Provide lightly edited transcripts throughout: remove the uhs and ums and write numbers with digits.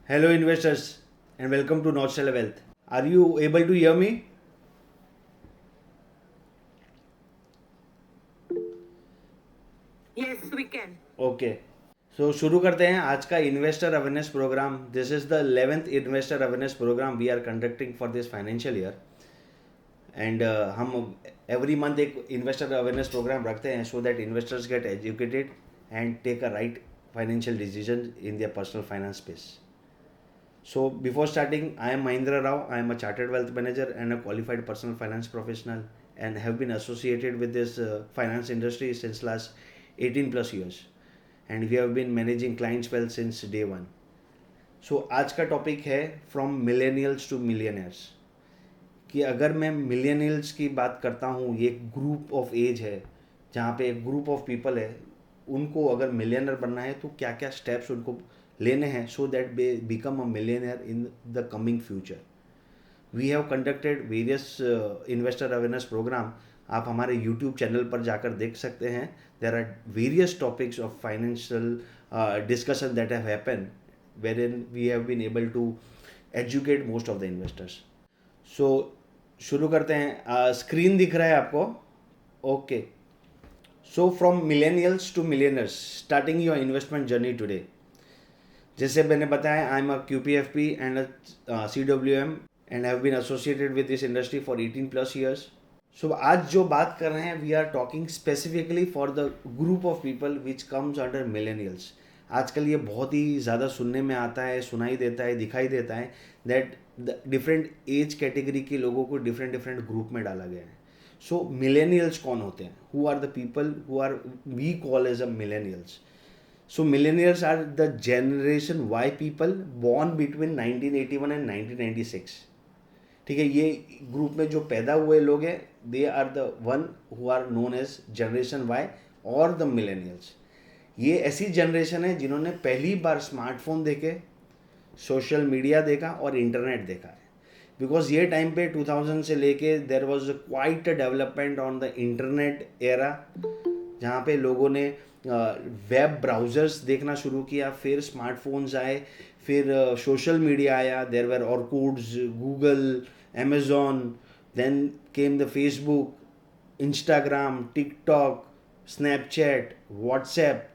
Hello, investors, and welcome to Northstar Wealth. Are you able to hear me? Yes, we can. Okay so शुरू करते हैं आज का investor awareness program. This is the 11th investor awareness program we are conducting for this financial year. And हम every month एक investor awareness program रखते हैं so that investors get educated and take a right financial decision in their personal finance space. So before starting, I am Mahindra Rao. I am a chartered wealth manager and a qualified personal finance professional, and have been associated with this finance industry since last 18 plus years. And we have been managing clients well since day one. So आज का topic है from millennials to millionaires. कि अगर मैं millennials की बात करता हूँ, ये एक ग्रुप ऑफ एज है जहाँ पे एक ग्रुप ऑफ पीपल है. उनको अगर मिलियनर बनना है तो क्या क्या स्टेप्स उनको लेने हैं so that they become a millionaire in the coming future. We have conducted various investor awareness program. आप हमारे यूट्यूब चैनल पर जाकर देख सकते हैं. There are various topics of financial discussion that have happen wherein we have been able to educate most of the investors. So शुरू करते हैं. स्क्रीन दिख रहा है आपको? Okay. So from millennials to millionaires, starting your investment journey today. जैसे मैंने बताया, I am a QPFP and CWM and have been associated with this industry for 18 plus years. So आज जो बात कर रहे हैं, we are talking specifically for the group of people which comes under millennials. आजकल ये बहुत ही ज़्यादा सुनने में आता है, सुनाई देता है, दिखाई देता है दैट डिफरेंट एज कैटेगरी के लोगों को डिफरेंट डिफरेंट ग्रुप में डाला गया है. सो मिलेनियल्स कौन होते हैं? Who are the people who are we call as a millennials. So millennials are the generation Y people born between 1981 and 1996. ठीक है, ये ग्रुप में जो पैदा हुए लोग हैं, they are the one who are known as generation Y और द मिलेनियल्स. ये ऐसी जनरेशन है जिन्होंने पहली बार स्मार्टफोन देखे, सोशल मीडिया देखा और इंटरनेट देखा है. बिकॉज ये टाइम पे 2000 से लेके there was quite a development on the internet era, जहाँ पे लोगों ने वेब ब्राउज़र्स देखना शुरू किया, फिर स्मार्टफोन्स आए, फिर सोशल मीडिया आया. There were Orkuts, Google, Amazon, then came the Facebook, Instagram, TikTok, Snapchat, WhatsApp,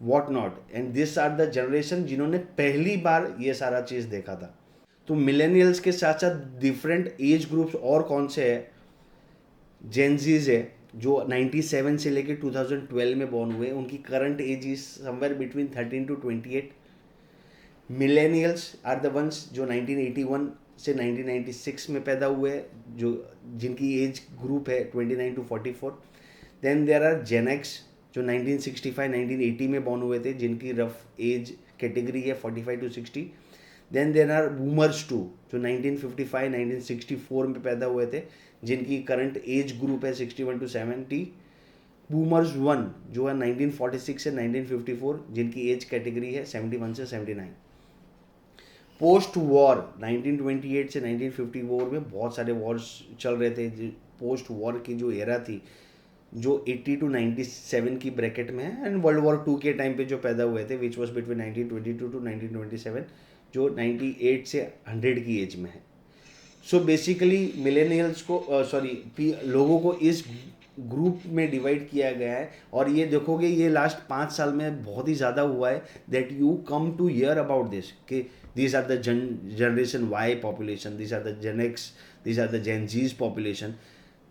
what not. And this are the generation जिन्होंने पहली बार ये सारा चीज़ देखा था. तो मिलेनियल्स के साथ साथ डिफरेंट एज ग्रुप्स और कौन से है? जेनजीज है जो 97 से लेके 2012 में बॉर्न हुए. उनकी current age is somewhere between 13 to 28. Millennials are the ones जो 1981 से 1996 में पैदा हुए, जो जिनकी एज ग्रुप है 29 to 44. Then there are Gen X जो 1965-1980 में बॉर्न हुए थे, जिनकी रफ एज कैटेगरी है 45 to 60. Then there are boomers two जो 1955-1964 में पैदा हुए थे, जिनकी करंट एज ग्रुप है 61 to 70. बूमर्स वन जो है 1946 से 1954, जिनकी एज कैटेगरी है 71 से 79. पोस्ट वॉर 1928 से 1954 में बहुत सारे वॉर्स चल रहे थे. पोस्ट वॉर की जो एरा थी, जो 80 to 97 की ब्रैकेट में है, एंड वर्ल्ड वॉर 2 के टाइम पे जो पैदा हुए थे विच वॉज बिटवीन 1922 to 1927, जो 98 से 100 की एज में है. सो बेसिकली मिलेनियल्स को लोगों को इस ग्रुप में डिवाइड किया गया है. और ये देखोगे, ये लास्ट 5 साल में बहुत ही ज़्यादा हुआ है that you come to hear about this, कि these are the generation Y population, these are the Gen X, these are the Gen Z's population.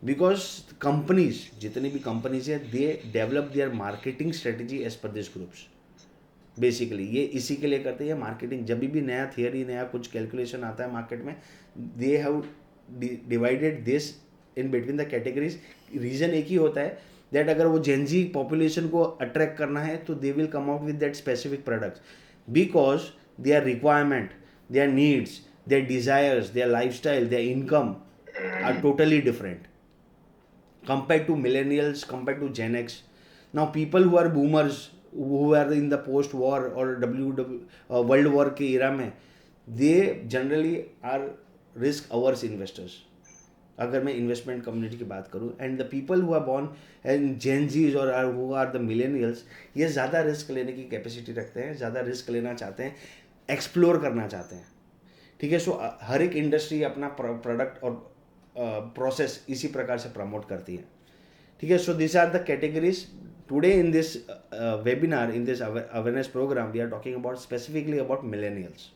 Because companies, जितनी भी कंपनीज है, they develop their marketing strategy as per these groups. Basically ये इसी के लिए करते हैं मार्केटिंग. जब भी नया थियरी, नया कुछ कैलकुलेशन आता है मार्केट में, they have divided this in between the categories. Reason एक ही होता है दैट अगर वो जेनजी पॉपुलेशन को अट्रैक्ट करना है तो they will come out with that specific products, because their requirement, their needs, their desires, their lifestyle, their income are totally different compared to millennials, compared to Gen X. Now people who are boomers, who are in the post war or world war के era में, they generally are risk averse investors. अगर मैं investment community की बात करूँ, and the people who are born and Gen Zs और who are the millennials, ये ज़्यादा रिस्क लेने की कैपेसिटी रखते हैं, ज़्यादा रिस्क लेना चाहते हैं. एक्सप्लोर करना चाहते हैं, ठीक है। सो हर एक इंडस्ट्री अपना प्रोडक्ट और प्रोसेस इसी प्रकार से प्रमोट करती है, ठीक है। So this are the categories today in this webinar, in this awareness program we are talking about specifically about millennials.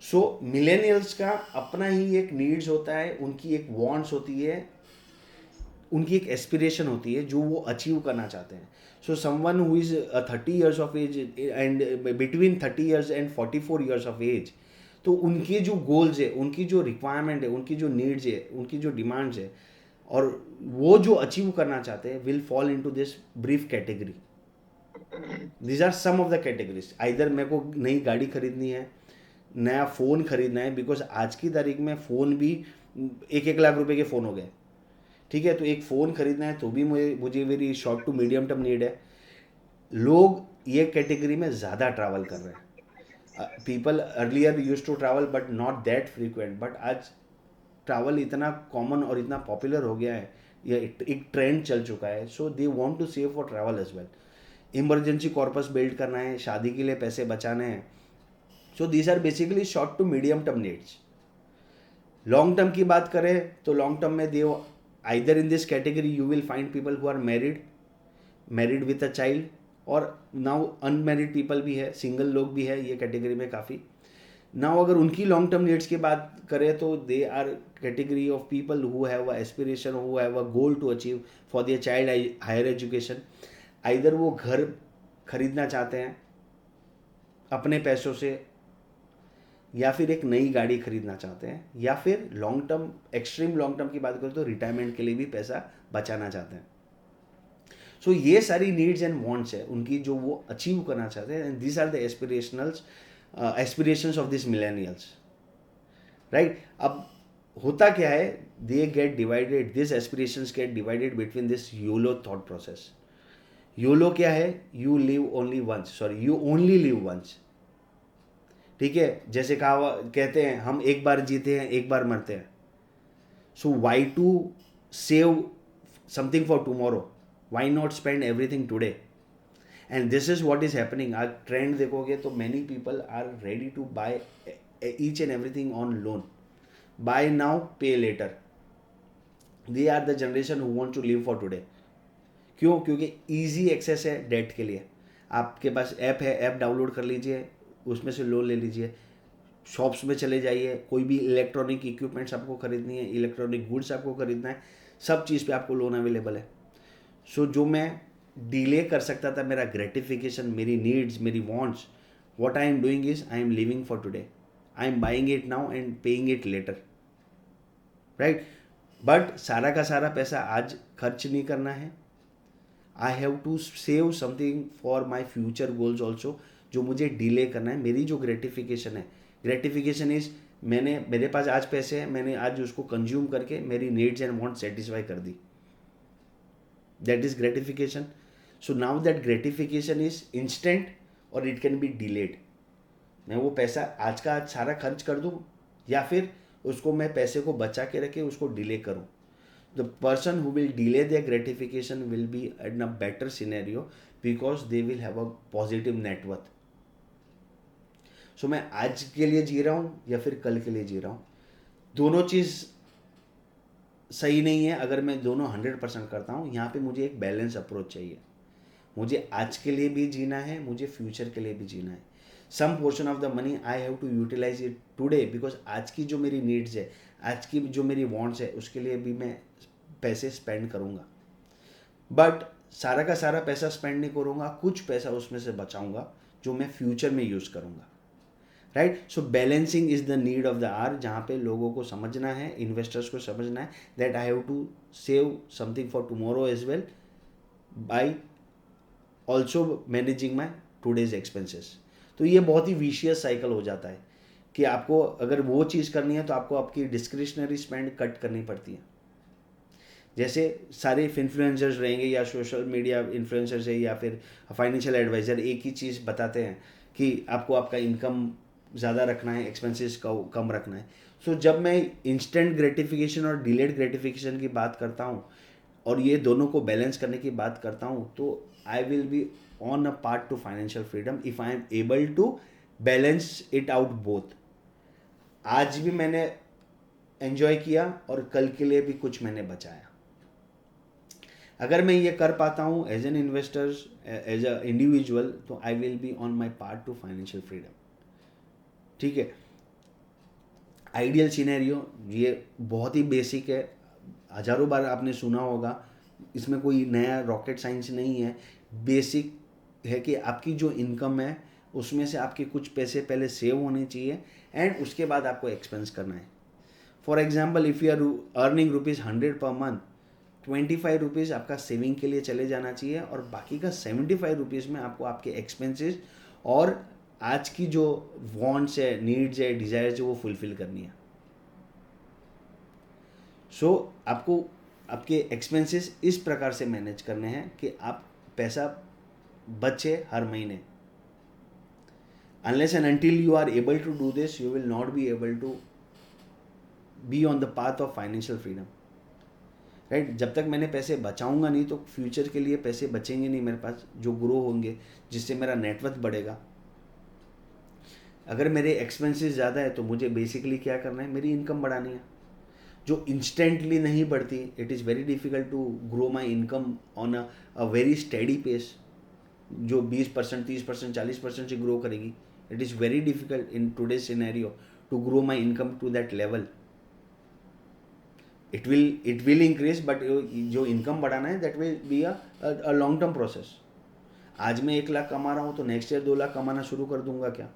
So millennials का अपना ही एक नीड्स होता है, उनकी एक वांट्स होती है, उनकी एक एस्पिरेशन होती है जो वो अचीव करना चाहते हैं। So someone who is 30 years of age and between 30 years and 44 years of age, तो उनके जो गोल्स है, उनकी जो रिक्वायरमेंट है, उनकी जो नीड्स है, उनकी जो डिमांड्स है, और वो जो अचीव करना चाहते हैं will fall into this brief category. These are some of the categories. Either मेरे को नई गाड़ी खरीदनी है, नया फ़ोन खरीदना है, बिकॉज आज की तारीख में फ़ोन भी 1-1 लाख रुपए के फ़ोन हो गए, ठीक है। तो एक फ़ोन खरीदना है तो भी मुझे मेरी short to medium term need है। लोग ये कैटेगरी में ज़्यादा ट्रैवल कर रहे हैं। People earlier use to travel but not that frequent, but आज ट्रैवल इतना कॉमन और इतना पॉपुलर हो गया है, ये एक ट्रेंड चल चुका है। So they want to save for travel as well. Emergency corpus build करना है, शादी के लिए पैसे बचाने हैं। So these are basically short to medium term needs. Long term की बात करें तो लॉन्ग टर्म में they either in this category you will find people who are married with a child, और नाउ अनमैरिड पीपल भी है, single लोग भी है ये कैटेगरी में काफ़ी। नाउ अगर उनकी लॉन्ग टर्म नीड्स की बात करें तो they are category of people who have a aspiration, who have a goal to achieve for their child higher education. Either वो घर खरीदना चाहते हैं अपने पैसों से, या फिर एक नई गाड़ी खरीदना चाहते हैं, या फिर long term, extreme long term की बात करें तो रिटायरमेंट के लिए भी पैसा बचाना चाहते हैं। सो ये सारी नीड्स एंड वांट्स है उनकी जो वो अचीव करना चाहते हैं, and these are the aspirations of this millennials, right. अब होता क्या है, they get divided, this aspirations get divided between this YOLO thought process. YOLO क्या है? You live only once, sorry you only live once, ठीक है। जैसे कहा कहते हैं हम एक बार जीते हैं एक बार मरते हैं। So why to save something for tomorrow, why not spend everything today? And this is what is happening. आज ट्रेंड देखोगे तो many people are ready to buy each and everything on loan, buy now pay later. They are the generation who want to live for today. क्यों? क्योंकि easy access है debt के लिए। आपके पास ऐप है, ऐप डाउनलोड कर लीजिए, उसमें से लोन ले लीजिए। शॉप्स में चले जाइए, कोई भी इलेक्ट्रॉनिक इक्विपमेंट्स आपको खरीदनी है, इलेक्ट्रॉनिक गुड्स आपको खरीदना है, सब चीज़ पे आपको लोन अवेलेबल है। सो जो मैं डिले कर सकता था, मेरा ग्रेटिफिकेशन, मेरी नीड्स, मेरी wants, what I am doing is I am living for today, I am buying it now and paying it later, right. But सारा का सारा पैसा आज खर्च नहीं करना है। I have to save something for my future goals also, जो मुझे डिले करना है। मेरी जो ग्रेटिफिकेशन है, ग्रेटिफिकेशन इज मेरे पास आज पैसे हैं, मैंने आज उसको कंज्यूम करके मेरी नीड्स एंड वांट सेटिस्फाई कर दी, that is gratification. So now that gratification is instant और इट कैन बी डिलेड। मैं वो पैसा आज का आज सारा खर्च कर दूँ, या फिर उसको मैं पैसे को बचा के रखे उसको डिले करूँ। The person who will delay their gratification will be in a better scenario because they will have a positive net worth. So मैं आज के लिए जी रहा हूँ या फिर कल के लिए जी रहा हूँ, दोनों चीज़ सही नहीं है। अगर मैं दोनों 100% करता हूँ, यहाँ पे मुझे एक बैलेंस अप्रोच चाहिए। मुझे आज के लिए भी जीना है, मुझे फ्यूचर के लिए भी जीना है। Some portion of the money I have to utilize it today, because आज की जो मेरी नीड्स है, आज की जो मेरी वांट्स है, उसके लिए भी मैं पैसे स्पेंड करूँगा। बट सारा का सारा पैसा स्पेंड नहीं करूँगा, कुछ पैसा उसमें से बचाऊँगा जो मैं फ्यूचर में यूज़ करूँगा, राइट। So balancing is the need of the hour, जहाँ पे लोगों को समझना है, इन्वेस्टर्स को समझना है that I have to save something for tomorrow as well by also managing my today's expenses. तो ये बहुत ही विशियस साइकिल हो जाता है कि आपको अगर वो चीज़ करनी है तो आपको आपकी डिस्क्रिशनरी स्पेंड कट करनी पड़ती है। जैसे सारे इन्फ्लुएंसर्स रहेंगे या सोशल मीडिया इन्फ्लुएंसर्स है या फिर फाइनेंशियल एडवाइज़र एक ही चीज़ बताते हैं कि आपको आपका इनकम ज़्यादा रखना है, एक्सपेंसेस कम रखना है। सो जब मैं इंस्टेंट ग्रेटिफिकेशन और डिलेड ग्रेटिफिकेशन की बात करता हूँ और ये दोनों को बैलेंस करने की बात करता हूँ, तो I will be on a path to financial freedom if I am able to balance it out both. आज भी मैंने एंजॉय किया और कल के लिए भी कुछ मैंने बचाया. अगर मैं ये कर पाता हूँ as an investor, as a individual, तो I will be on my part to financial freedom. ठीक है. आइडियल सिनेरियो ये बहुत ही बेसिक है, हजारों बार आपने सुना होगा, इसमें कोई नया रॉकेट साइंस नहीं है. बेसिक है कि आपकी जो इनकम है उसमें से आपके कुछ पैसे पहले सेव होने चाहिए एंड उसके बाद आपको एक्सपेंस करना है. For example, if you are earning ₹100 per month, ₹25 आपका सेविंग के लिए चले जाना चाहिए और बाकी का ₹75 में आपको आपके एक्सपेंसेस और आज की जो वांट्स है, नीड्स है, डिज़ायर्स है, वो फुलफिल करनी है. सो आपको आपके एक्सपेंसेस इस प्रकार से मैनेज करने हैं कि आप पैसा बचे हर महीने. Unless and until you are able to do this, you will not be able to be on the path of financial freedom. Right. जब तक मैंने पैसे बचाऊंगा नहीं तो फ्यूचर के लिए पैसे बचेंगे नहीं मेरे पास जो ग्रो होंगे, जिससे मेरा नेटवर्थ बढ़ेगा. अगर मेरे एक्सपेंसेस ज़्यादा है तो मुझे बेसिकली क्या करना है, मेरी इनकम बढ़ानी है जो इंस्टेंटली नहीं बढ़ती. It is very difficult to grow my income on a very steady pace जो 20%, 30%, 40% से ग्रो करेगी. It is very difficult in today's scenario to grow my income to that level. It will increase, but जो income बढ़ाना है that will be a long term process. आज मैं 1 लाख कमा रहा हूँ तो नेक्स्ट ईयर 2 लाख कमाना शुरू कर दूंगा क्या?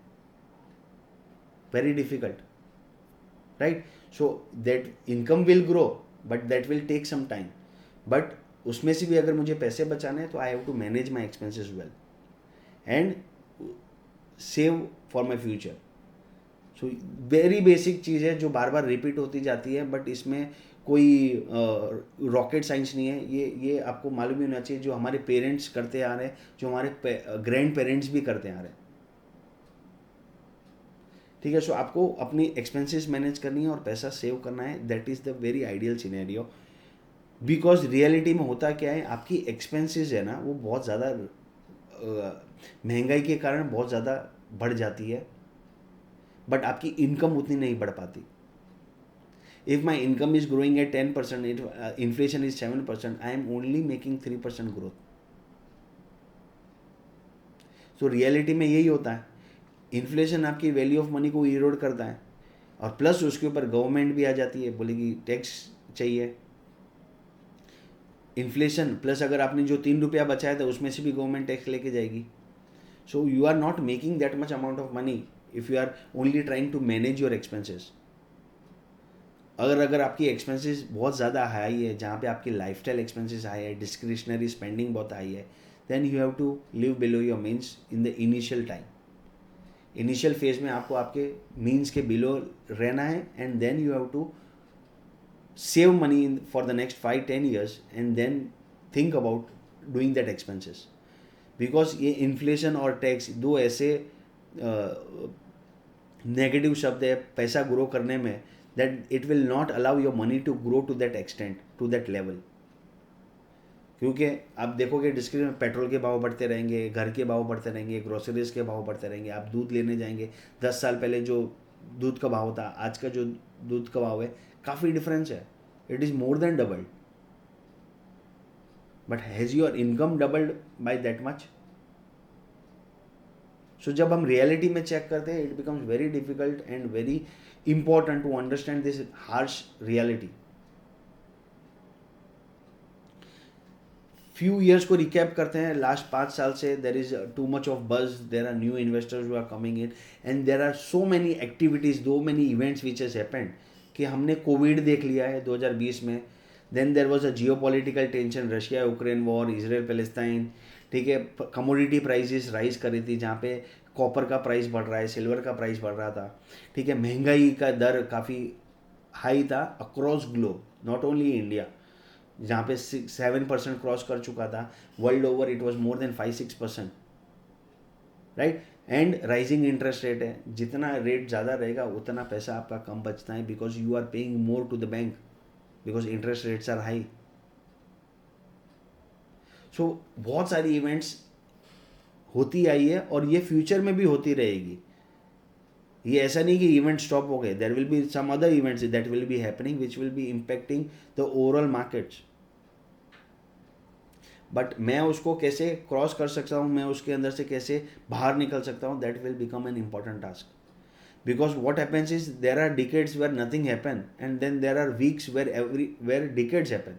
Very difficult, right. So that income will grow but that will take some time. But उसमें से भी अगर मुझे पैसे बचाने हैं तो I have to manage my expenses well and save for my future. So very basic चीज़ है जो बार बार रिपीट होती जाती है, बट इसमें कोई रॉकेट साइंस नहीं है. ये आपको मालूम ही होना चाहिए, जो हमारे पेरेंट्स करते आ रहे हैं, जो हमारे ग्रैंड पेरेंट्स भी करते आ रहे हैं. ठीक है. सो आपको अपनी एक्सपेंसेस मैनेज करनी है और पैसा सेव करना है. That is the very ideal scenario. Because reality में होता क्या है, आपकी एक्सपेंसेस है ना वो बहुत ज़्यादा महंगाई के कारण बहुत ज़्यादा बढ़ जाती है, बट आपकी इनकम उतनी नहीं बढ़ पाती. If my income is growing at 10%, inflation is 7%, I am only making 3% growth. So reality में यही होता है. इन्फ्लेशन आपकी वैल्यू ऑफ मनी को इरोड करता है और प्लस उसके ऊपर गवर्नमेंट भी आ जाती है, बोलेगी टैक्स चाहिए. इन्फ्लेशन प्लस अगर आपने जो ₹3 बचाया था उसमें से भी गवर्नमेंट टैक्स लेके जाएगी. So you are not making that much amount of money if you are only trying to manage your expenses. अगर आपकी एक्सपेंसेस बहुत ज़्यादा हाई है, जहाँ पे आपकी लाइफस्टाइल एक्सपेंसेस हाई है, डिस्क्रिशनरी स्पेंडिंग बहुत हाई है, then you have to live below your means in the initial time. Initial phase में आपको आपके मीन्स के बिलो रहना है and then you have to save money for the next 5-10 years and then think about doing that expenses. because ये inflation और tax दो ऐसे नेगेटिव शब्द है पैसा ग्रो करने में, that it will not allow your money to grow to that extent, to that level. क्योंकि आप देखोगे डिस्क्रिप्शन में पेट्रोल के भाव बढ़ते रहेंगे, घर के भाव बढ़ते रहेंगे, ग्रोसरीज के भाव बढ़ते रहेंगे. आप दूध लेने जाएंगे, 10 साल पहले जो दूध का भाव था, आज का जो दूध का भाव है, काफ़ी डिफरेंस है. It is more than doubled. But has your income doubled by that much? So जब हम रियलिटी में चेक करते हैं, it becomes very difficult and very important to understand this harsh reality. Few years को recap करते हैं. Last 5 साल से there is too much of buzz, there are new investors who are coming in and there are so many activities, though many events which has happened. कि हमने COVID देख लिया है 2020 में. Then there was a geopolitical tension, Russia Ukraine war, Israel Palestine. ठीक है. Commodity prices rise करी थी, जहाँ पे कॉपर का प्राइस बढ़ रहा है, सिल्वर का प्राइस बढ़ रहा था. ठीक है. महंगाई का दर काफ़ी हाई था across globe, not only India, जहाँ पे 7% क्रॉस कर चुका था. World over it was more than 5-6%. Right. And rising interest rate है. जितना रेट ज़्यादा रहेगा उतना पैसा आपका कम बचता है, because you are paying more to the bank, because interest rates are high. So बहुत सारी इवेंट्स होती आई है और ये फ्यूचर में भी होती रहेगी. ये ऐसा नहीं कि इवेंट स्टॉप हो गए. There will be some other events that will be happening which will be impacting the overall markets. But मैं उसको कैसे क्रॉस कर सकता हूँ, मैं उसके अंदर से कैसे बाहर निकल सकता हूँ, that will become an important task. Because what happens is there are decades where nothing happen and then there are weeks where decades happen.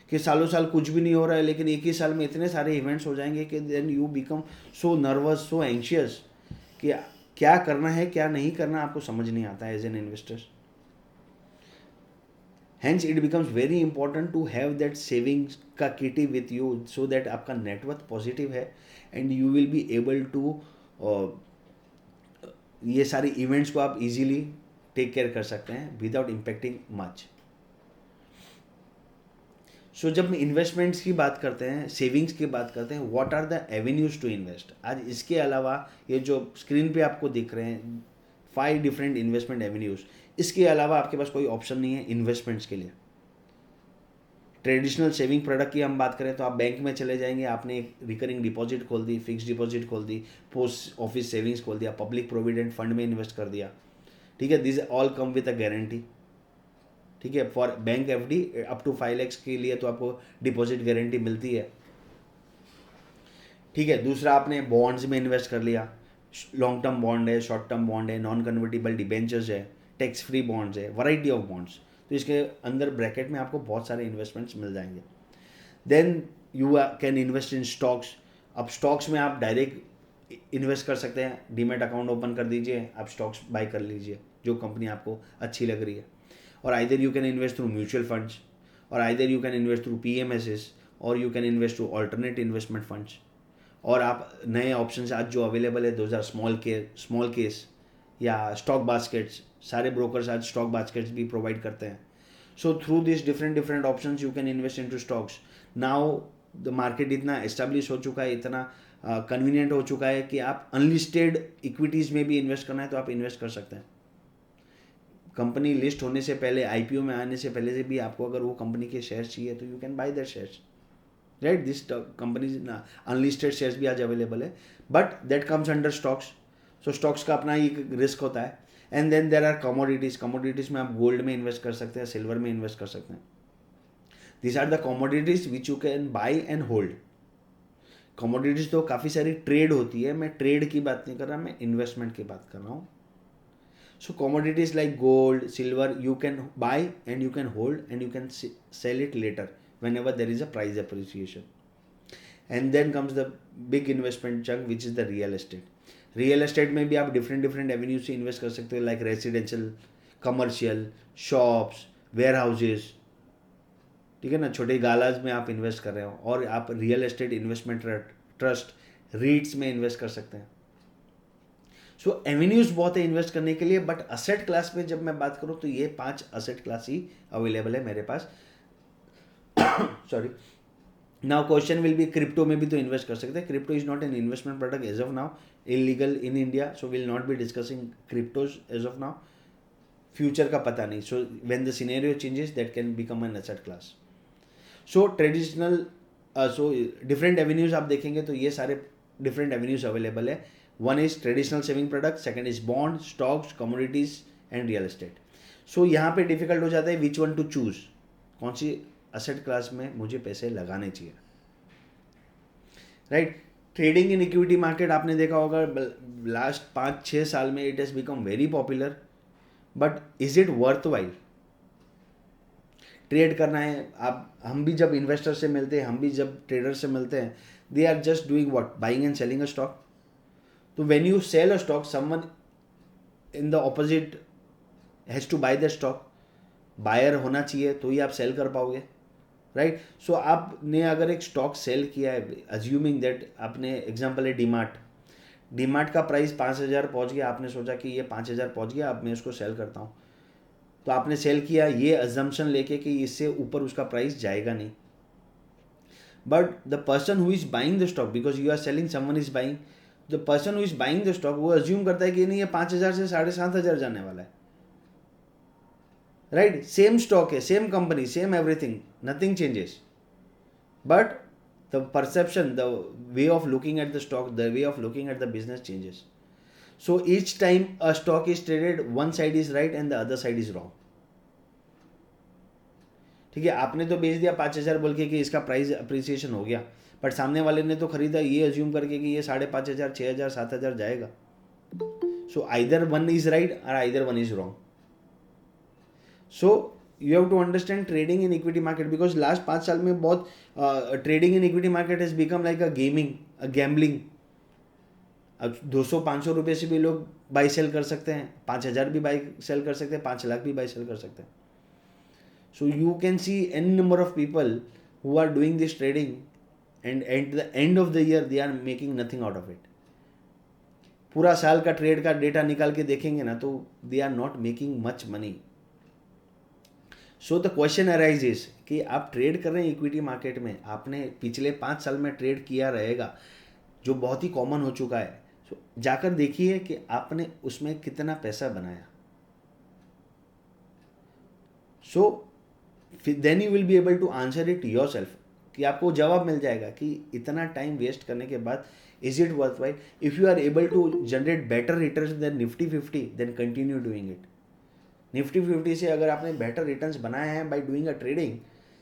कि सालों साल कुछ भी नहीं हो रहा है लेकिन एक ही साल में इतने सारे इवेंट्स हो जाएंगे कि then you become so nervous, so anxious कि क्या करना है क्या नहीं करना आपको समझ नहीं आता है as an investor. Hence it becomes very important to have that savings का kitty with you so that आपका नेटवर्थ पॉजिटिव है and you will be able to ये सारी इवेंट्स को आप इजीली टेक केयर कर सकते हैं विदाउट इम्पैक्टिंग मच. सो जब हम इन्वेस्टमेंट्स की बात करते हैं, सेविंग्स की बात करते हैं, what are the avenues to invest. आज इसके अलावा ये जो स्क्रीन पे आपको दिख रहे हैं 5 डिफरेंट इन्वेस्टमेंट एवेन्यूज, इसके अलावा आपके पास कोई ऑप्शन नहीं है इन्वेस्टमेंट्स के लिए. ट्रेडिशनल सेविंग प्रोडक्ट की हम बात करें तो आप बैंक में चले जाएंगे, आपने एक रिकरिंग डिपॉजिट खोल दी, फिक्स डिपॉजिट खोल दी, पोस्ट ऑफिस सेविंग्स खोल दिया, पब्लिक प्रोविडेंट फंड में इन्वेस्ट कर दिया. ठीक है, this all come with a guarantee. ठीक है, for bank FD up to 5 lakhs के लिए तो आपको डिपॉजिट गारंटी मिलती है. ठीक है, दूसरा आपने बॉन्ड्स में इन्वेस्ट कर लिया, लॉन्ग टर्म बॉन्ड है, शॉर्ट टर्म बॉन्ड है, नॉन कन्वर्टिबल डिबेंचर्स है, टैक्स फ्री बॉन्ड्स है, वैरायटी ऑफ बॉन्ड्स. तो इसके अंदर ब्रैकेट में आपको बहुत सारे इन्वेस्टमेंट्स मिल जाएंगे. Then you can invest in stocks. अब स्टॉक्स में आप डायरेक्ट इन्वेस्ट कर सकते हैं, डीमेट अकाउंट ओपन कर दीजिए, आप स्टॉक्स बाय कर लीजिए जो कंपनी आपको अच्छी लग रही है. और either you can invest through mutual funds, और either you can invest through PMSs, और you can invest through alternate investment funds. और आप नए ऑप्शन आज जो अवेलेबल है दोज आर स्मॉल केस या स्टॉक बास्केट्स. सारे ब्रोकर्स आज स्टॉक बास्केट्स भी प्रोवाइड करते हैं. So through this different options you can invest into stocks. Now the market इतना एस्टेब्लिश हो चुका है, इतना कन्वीनियंट हो चुका है कि आप अनलिस्टेड इक्विटीज़ में भी इन्वेस्ट करना है तो आप इन्वेस्ट कर सकते हैं. कंपनी लिस्ट होने से पहले, IPO में आने से पहले से भी आपको अगर वो कंपनी के शेयर्स चाहिए तो you can buy that shares. Right, this companies unlisted shares भी आज अवेलेबल है, but that comes under stocks. So stocks का अपना एक रिस्क होता है. And then there are commodities में आप गोल्ड में इन्वेस्ट कर सकते हैं, सिल्वर में इन्वेस्ट कर सकते हैं. This are the commodities which you can buy and hold. Commodities तो काफ़ी सारी ट्रेड होती है, मैं ट्रेड की बात नहीं कर रहा, मैं इन्वेस्टमेंट की बात कर रहा हूँ. So commodities like gold, silver, you can buy and you can hold and you can sell it later whenever there is a price appreciation. And then comes the big investment chunk which is the real estate. Real estate में भी आप different avenues से invest कर सकते हो, like residential, commercial, shops, warehouses. ठीक है ना, छोटे गालाज में आप इन्वेस्ट कर रहे हो, और आप real estate investment trust REITs में इन्वेस्ट कर सकते हैं. सो एवेन्यूज बहुत है इन्वेस्ट करने के लिए, बट असेट क्लास में जब मैं बात करूँ तो ये 5 असेट क्लास ही अवेलेबल है मेरे पास. Sorry. Now question will be, crypto में भी तो इन्वेस्ट कर सकते हैं. Crypto is not an investment product as of now, illegal in India, so will not be discussing cryptos as of now. Future का पता नहीं, so when the scenario changes that can become an asset class. So traditional, so different avenues आप देखेंगे तो ये सारे डिफरेंट avenues available है. One is traditional saving product, second is bond, stocks, commodities and real estate. So यहाँ पे difficult हो जाता है which one to choose, कौन सी asset class में मुझे पैसे लगाने चाहिए. Right, trading in equity market आपने देखा होगा लास्ट 5-6 साल में it has become very popular, but is it worth while? Trade करना है आप, हम भी जब इन्वेस्टर से मिलते हैं, हम भी जब ट्रेडर से मिलते हैं, they are just doing what, buying and selling a stock. तो when you sell a stock, someone in the opposite has to buy the stock. Buyer होना चाहिए तो ही आप सेल कर पाओगे. राइट, सो आपने अगर एक स्टॉक सेल किया है, अज्यूमिंग दैट आपने, एग्जांपल है डीमार्ट का प्राइस 5,000 पहुंच गया, आपने सोचा कि ये 5,000 पहुंच गया, अब मैं इसको सेल करता हूँ. तो आपने सेल किया ये अजम्पशन लेके कि इससे ऊपर उसका प्राइस जाएगा नहीं. But the person who is buying the stock, because you are selling, someone is buying, the person who is buying the stock वो अज्यूम करता है कि नहीं ये 5,000 से 7,500 जाने वाला है. राइट, सेम स्टॉक है, same company, same everything, nothing changes, but the perception, the way of looking at the stock, the way of looking at the business changes. So each time a stock is traded, one side is right and the other side is wrong. ठीक है, आपने तो बेच दिया 5,000 बोल के कि इसका प्राइस अप्रिसिएशन हो गया, बट सामने वाले ने तो खरीदा ये अज्यूम करके कि ये 5,500, 6,000, 7,000 जाएगा. So either one is right और either one is wrong. So you have to understand trading in equity market, because last 5 साल में बहुत trading in equity market has become like a gaming, a gambling. अब 200-500 रुपये से भी लोग by cell कर सकते हैं, 5,000 भी बाई सेल कर सकते हैं, 5 लाख भी बाई सेल कर सकते हैं. So you can see an number of people who are doing this trading and at the end of the year they are making nothing out of it. पूरा साल का ट्रेड का डेटा निकाल के देखेंगे ना तो they are not making much money. So the question arises कि आप ट्रेड कर रहे हैं इक्विटी मार्केट में, आपने पिछले 5 साल में ट्रेड किया रहेगा, जो बहुत ही कॉमन हो चुका है. सो जाकर देखिए कि आपने उसमें कितना पैसा बनाया. So then you will be able to answer it yourself, कि आपको जवाब मिल जाएगा कि इतना टाइम वेस्ट करने के बाद is it worthwhile. If you are able to generate better returns then Nifty 50, then continue doing it. Nifty 50 से अगर आपने बेटर रिटर्न्स बनाए हैं by doing a trading,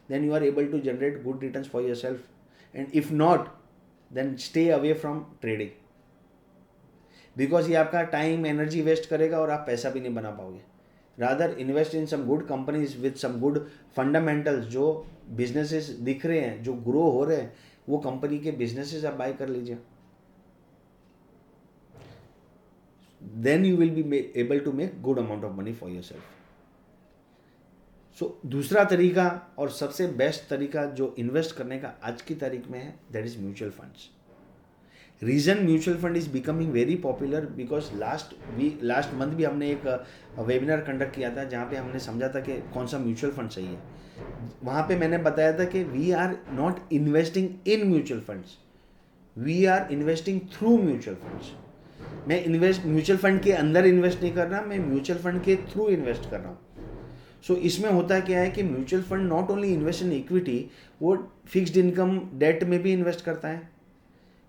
then you are able to generate good returns for yourself. And if not, then stay away from trading, because ये आपका time energy waste करेगा और आप पैसा भी नहीं बना पाओगे. Rather invest in some good companies with some good fundamentals. जो बिजनेसेस दिख रहे हैं, जो ग्रो हो रहे हैं, वो कंपनी के बिजनेसेस आप बाय कर लीजिए. then you will be able to make good amount of money for yourself. So दूसरा तरीका और सबसे बेस्ट तरीका जो इन्वेस्ट करने का आज की तारीख में है, that is mutual funds. Reason mutual fund is becoming very popular because last month भी हमने एक वेबिनार कंडक्ट किया था जहाँ पे हमने समझा था कि कौन सा म्यूचुअल फंड सही है. वहाँ पे मैंने बताया था कि we are not investing in mutual funds, we are investing through mutual funds. मैं म्यूचुअल फंड के अंदर इन्वेस्ट नहीं कर रहा, मैं म्यूचुअल फंड के थ्रू इन्वेस्ट कर रहा हूँ. सो इसमें होता क्या है कि mutual fund not only invest in equity, वो फिक्स्ड इनकम डेट में भी इन्वेस्ट करता है,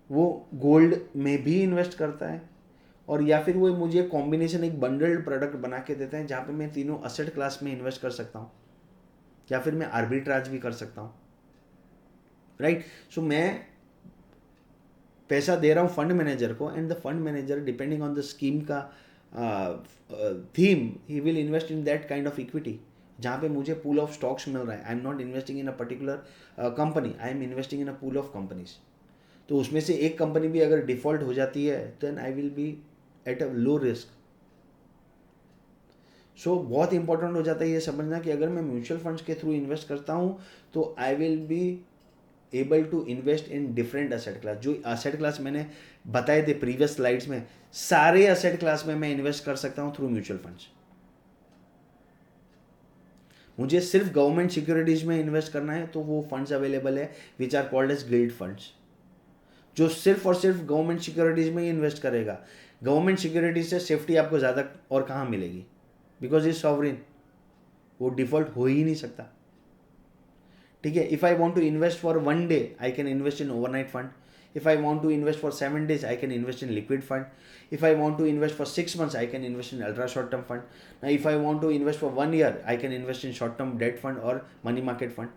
वो गोल्ड में भी इन्वेस्ट करता है, और या फिर वो मुझे कॉम्बिनेशन एक बंडल्ड प्रोडक्ट बना के देते हैं जहाँ पे मैं तीनों असेट क्लास में इन्वेस्ट कर सकता हूँ, या फिर मैं आर्बिट्राज भी कर सकता हूँ. राइट. सो मैं पैसा दे रहा हूँ फंड मैनेजर को, and the fund manager depending on the scheme का theme, he will invest in that kind of equity जहाँ पे मुझे पूल ऑफ स्टॉक्स मिल रहा है. I am not investing in a particular company, I am investing in a pool of companies. तो उसमें से एक कंपनी भी अगर डिफॉल्ट हो जाती है, then I will be at a low risk. So बहुत इंपॉर्टेंट हो जाता है ये समझना कि अगर मैं म्यूचुअल फंड्स के थ्रू इन्वेस्ट करता हूँ तो I will be able to invest in different asset class. जो असेट क्लास मैंने बताए थे प्रीवियस स्लाइड्स में, सारे असेट क्लास में मैं इन्वेस्ट कर सकता हूँ थ्रू म्यूचुअल फंड्स. मुझे सिर्फ गवर्नमेंट सिक्योरिटीज में इन्वेस्ट करना है तो वो फंड्स अवेलेबल है which are called as gilt funds, जो सिर्फ और सिर्फ गवर्नमेंट सिक्योरिटीज में ही इन्वेस्ट करेगा. गवर्नमेंट सिक्योरिटीज से सेफ्टी आपको ज़्यादा और कहाँ मिलेगी, बिकॉज इज सॉवरिन, वो डिफॉल्ट हो ही नहीं सकता. ठीक है. If I want to invest for 1 day, I can invest in overnight fund. If I want to invest for 7 days, I can invest in liquid fund. If I want to invest for 6 months, I can invest in ultra short term fund. Now, if I want to invest for 1 year, I can invest in short term debt fund or money market fund.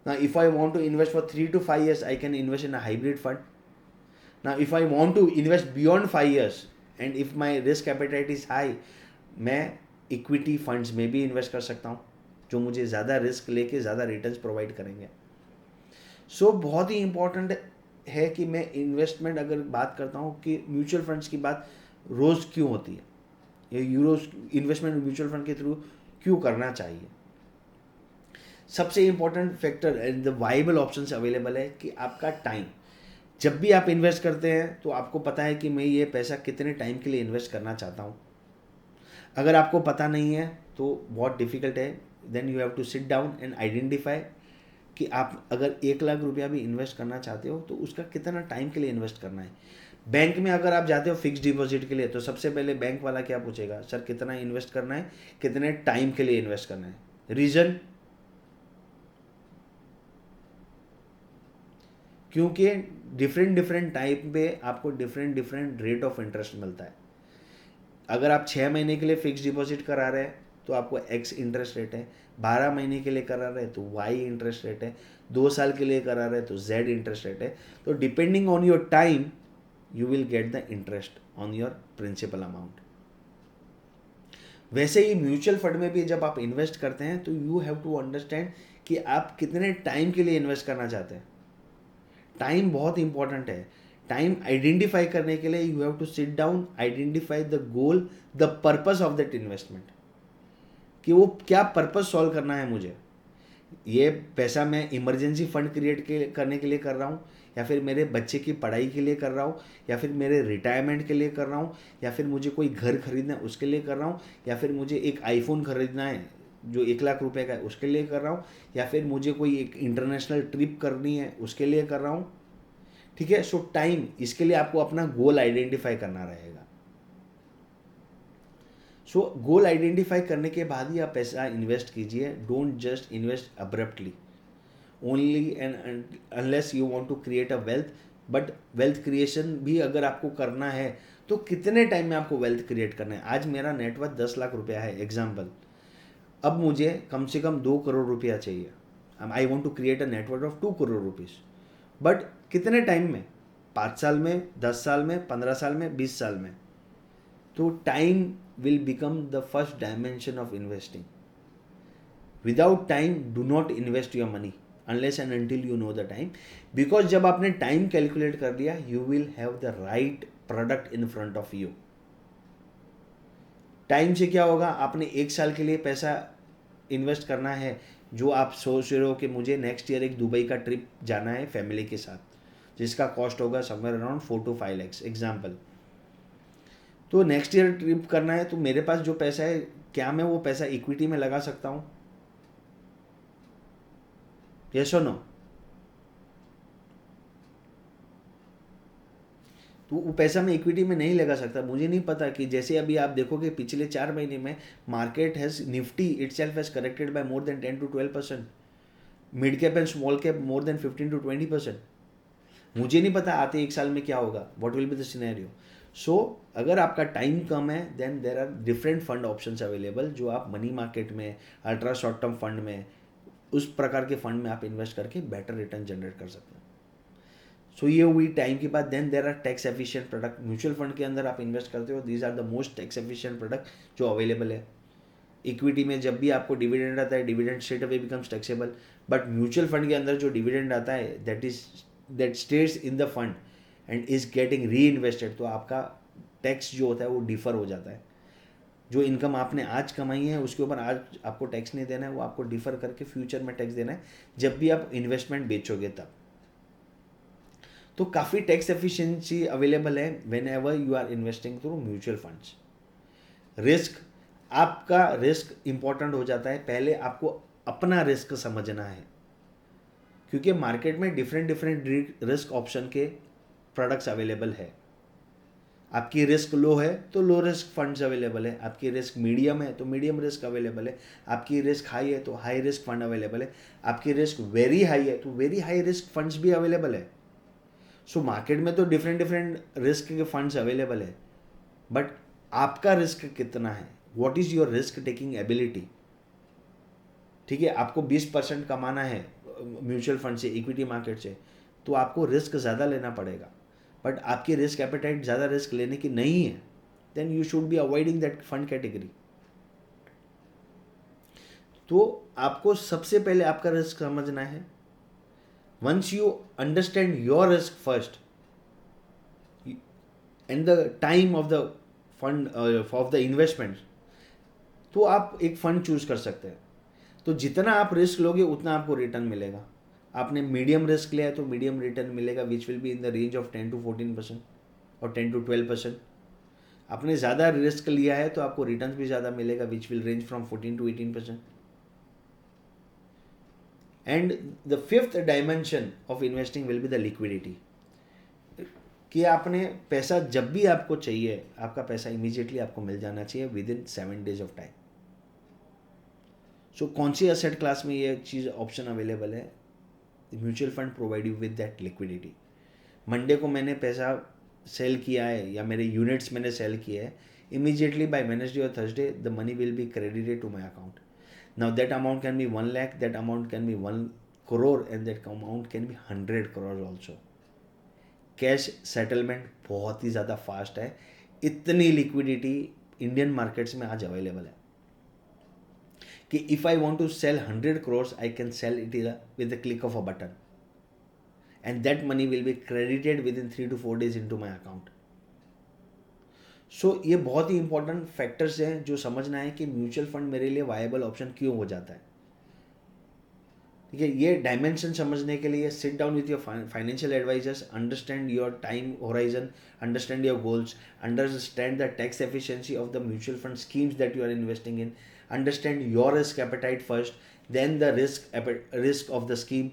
Now, if I want to invest for 3 to 5 years, I can invest in a hybrid fund. Now, if I want to invest beyond 5 years and if my risk appetite is high, मैं equity funds में भी invest कर सकता हूँ जो मुझे ज़्यादा risk लेके ज़्यादा रिटर्न्स प्रोवाइड करेंगे. सो बहुत ही इंपॉर्टेंट है कि मैं इन्वेस्टमेंट अगर बात करता हूँ कि म्यूचुअल फंड्स की बात रोज़ क्यों होती है, ये यूरोज इन्वेस्टमेंट म्यूचुअल फंड के थ्रू क्यों करना चाहिए. सबसे important factor and the viable options available है कि आपका टाइम. जब भी आप इन्वेस्ट करते हैं तो आपको पता है कि मैं ये पैसा कितने टाइम के लिए इन्वेस्ट करना चाहता हूँ. अगर आपको पता नहीं है तो बहुत डिफिकल्ट है. Then you have to sit down and identify कि आप अगर 1 लाख रुपया भी इन्वेस्ट करना चाहते हो तो उसका कितना टाइम के लिए इन्वेस्ट करना है. बैंक में अगर आप जाते हो फिक्स डिपॉजिट के लिए तो सबसे पहले बैंक वाला क्या पूछेगा, सर कितना इन्वेस्ट करना है, कितने टाइम के लिए इन्वेस्ट करना है. रीज़न क्योंकि डिफरेंट डिफरेंट टाइप पे आपको different different rate of interest मिलता है। अगर आप 6 महीने के लिए फिक्स डिपॉजिट करा रहे हैं तो आपको एक्स इंटरेस्ट रेट है, 12 महीने के लिए करा रहे हैं तो वाई इंटरेस्ट रेट है, 2 साल के लिए करा रहे हैं तो जेड इंटरेस्ट रेट है। तो depending on your time you will get the interest on your principal amount. वैसे ही म्यूचुअल फंड में भी जब आप इन्वेस्ट करते हैं तो यू हैव टू अंडरस्टैंड कि आप कितने टाइम के लिए इन्वेस्ट करना चाहते हैं। टाइम बहुत इंपॉर्टेंट है। टाइम आइडेंटिफाई करने के लिए you have to sit down, identify the goal, the purpose of that investment, कि वो क्या पर्पस सॉल्व करना है मुझे। ये पैसा मैं इमरजेंसी फंड करने के लिए कर रहा हूँ, या फिर मेरे बच्चे की पढ़ाई के लिए कर रहा हूँ, या फिर मेरे रिटायरमेंट के लिए कर रहा हूँ, या फिर मुझे कोई घर खरीदना है उसके लिए कर रहा हूँ, या फिर मुझे एक आईफोन खरीदना है जो 1 लाख रुपए का है उसके लिए कर रहा हूँ, या फिर मुझे कोई एक इंटरनेशनल ट्रिप करनी है उसके लिए कर रहा हूँ। ठीक है, सो टाइम, इसके लिए आपको अपना गोल आइडेंटिफाई करना रहेगा। सो गोल आइडेंटिफाई करने के बाद ही आप पैसा इन्वेस्ट कीजिए। Don't just invest abruptly only and unless you want to create a wealth. But wealth creation भी अगर आपको करना है तो कितने टाइम में आपको वेल्थ क्रिएट करना है। आज मेरा नेटवर्थ 10 लाख रुपया है एग्जाम्पल, अब मुझे कम से कम 2 करोड़ रुपया चाहिए। I want to create a net worth of 2 crore rupees, but कितने टाइम में, 5 साल में, 10 साल में, 15 साल में, 20 साल में। तो time will become the first dimension of investing. Without time, do not invest your money unless and until you know the time. Because जब आपने time calculate कर लिया, you will have the right product in front of you. Time से क्या होगा, आपने 1 साल के लिए पैसा इन्वेस्ट करना है, जो आप सोच रहे हो कि मुझे नेक्स्ट ईयर एक दुबई का ट्रिप जाना है फैमिली के साथ, जिसका कॉस्ट होगा somewhere around 4 to 5 lakhs example. तो नेक्स्ट ईयर ट्रिप करना है, तो मेरे पास जो पैसा है, क्या मैं वो पैसा इक्विटी में लगा सकता हूँ? यस और नो? तो वो पैसा मैं इक्विटी में नहीं लगा सकता। मुझे नहीं पता कि जैसे अभी आप देखोगे पिछले 4 महीने में market has, Nifty itself has corrected bye more than 10 to 12%, mid cap and small cap more than 15 to 20%। मुझे नहीं पता आते 1 साल में क्या होगा, what will be the scenario. So अगर आपका टाइम कम है then there are different fund options available, जो आप मनी मार्केट में, अल्ट्रा शॉर्ट टर्म फंड में, उस प्रकार के फंड में आप इन्वेस्ट करके बेटर रिटर्न जनरेट कर सकते हैं। सो ये हुई टाइम की बात। Then there are tax efficient product. Mutual fund के अंदर आप इन्वेस्ट करते हो, these are the most tax efficient product जो अवेलेबल है। इक्विटी में जब भी आपको डिविडेंड आता है, dividend straight away becomes taxable, but mutual fund के अंदर जो डिविडेंड आता है that stays in the fund and is getting reinvested, तो आपका टैक्स जो होता है वो डिफर हो जाता है। जो इनकम आपने आज कमाई है उसके ऊपर आज आपको टैक्स नहीं देना है, वो आपको डिफर करके फ्यूचर में टैक्स देना है जब भी आप इन्वेस्टमेंट बेचोगे तब। तो काफ़ी टैक्स एफिशिएंसी अवेलेबल है whenever you are investing through mutual funds. Risk, आपका रिस्क इंपॉर्टेंट हो जाता है। पहले आपको अपना रिस्क समझना है, क्योंकि मार्केट में डिफरेंट डिफरेंट रिस्क ऑप्शन के प्रोडक्ट्स अवेलेबल है। आपकी रिस्क लो है तो लो रिस्क फंड्स अवेलेबल है, आपकी रिस्क मीडियम है तो मीडियम रिस्क अवेलेबल है, आपकी रिस्क हाई है तो हाई रिस्क फंड अवेलेबल है, आपकी रिस्क वेरी हाई है तो वेरी हाई रिस्क फंड्स भी अवेलेबल है। सो मार्केट में तो डिफरेंट डिफरेंट रिस्क के फंड्स अवेलेबल है, बट आपका रिस्क कितना है, what is your risk taking ability. ठीक है, आपको 20% कमाना है म्यूचुअल फंड से, इक्विटी मार्केट से, तो आपको रिस्क ज़्यादा लेना पड़ेगा। बट आपकी रिस्क एपेटाइट ज़्यादा रिस्क लेने की नहीं है, then you should be avoiding that fund category. तो आपको सबसे पहले आपका रिस्क समझना है। Once you understand your risk first and the time of the fund of the investment, तो आप एक फंड चूज कर सकते हैं। तो जितना आप रिस्क लोगे उतना आपको रिटर्न मिलेगा। आपने मीडियम रिस्क लिया है तो मीडियम रिटर्न मिलेगा, विच will be in the range of 10 to 14% और 10 to 12%। आपने ज़्यादा रिस्क लिया है तो आपको रिटर्न भी ज़्यादा मिलेगा, which will range from 14 to 18%। And the fifth dimension of investing will be the liquidity, कि आपने पैसा जब भी आपको चाहिए, आपका पैसा इमीडिएटली आपको मिल जाना चाहिए within 7 days of time. So कौन सी एसेट क्लास में ये चीज़ ऑप्शन अवेलेबल है, mutual fund provide you with that liquidity. Monday को मैंने पैसा सेल किया है या मेरे यूनिट्स मैंने सेल किए हैं, immediately by Wednesday or Thursday the money will be credited to my account. Now that amount can be 1 lakh, that amount can be 1 crore, and that amount can be 100 crores also. Cash settlement बहुत ही ज़्यादा fast है. इतनी liquidity Indian markets में आज available है कि if I want to sell 100 crores I can sell it with the click of a button, and that money will be credited within 3 to 4 days into my account. सो ये बहुत ही important factors हैं जो समझना है कि म्यूचुअल फंड मेरे लिए वायबल ऑप्शन क्यों हो जाता है. ठीक है, ये डायमेंशन समझने के लिए sit down with your financial advisers, understand your time horizon, understand your goals, understand the tax efficiency of the mutual fund schemes that you are investing in, understand your risk appetite first, then the risk of the scheme,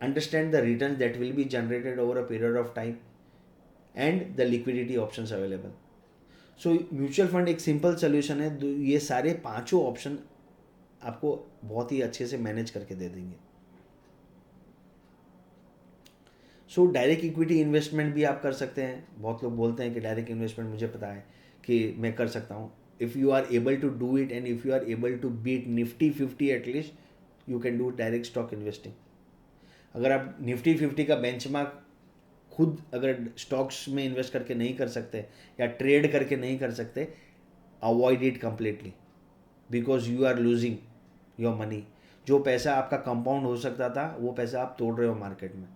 understand the returns that will be generated over a period of time, and the liquidity options available. So mutual fund एक simple solution है. ये सारे पांचों option आपको बहुत ही अच्छे से manage करके दे देंगे. सो डायरेक्ट इक्विटी इन्वेस्टमेंट भी आप कर सकते हैं. बहुत लोग बोलते हैं कि डायरेक्ट इन्वेस्टमेंट मुझे पता है कि मैं कर सकता हूँ. If you are able to do it and if you are able to beat Nifty 50 at least, you can do direct stock investing. अगर आप निफ्टी 50 का बेंचमार्क खुद अगर स्टॉक्स में इन्वेस्ट करके नहीं कर सकते या ट्रेड करके नहीं कर सकते, avoid it completely, because you are losing your money. जो पैसा आपका कंपाउंड हो सकता था वो पैसा आप तोड़ रहे हो मार्केट में.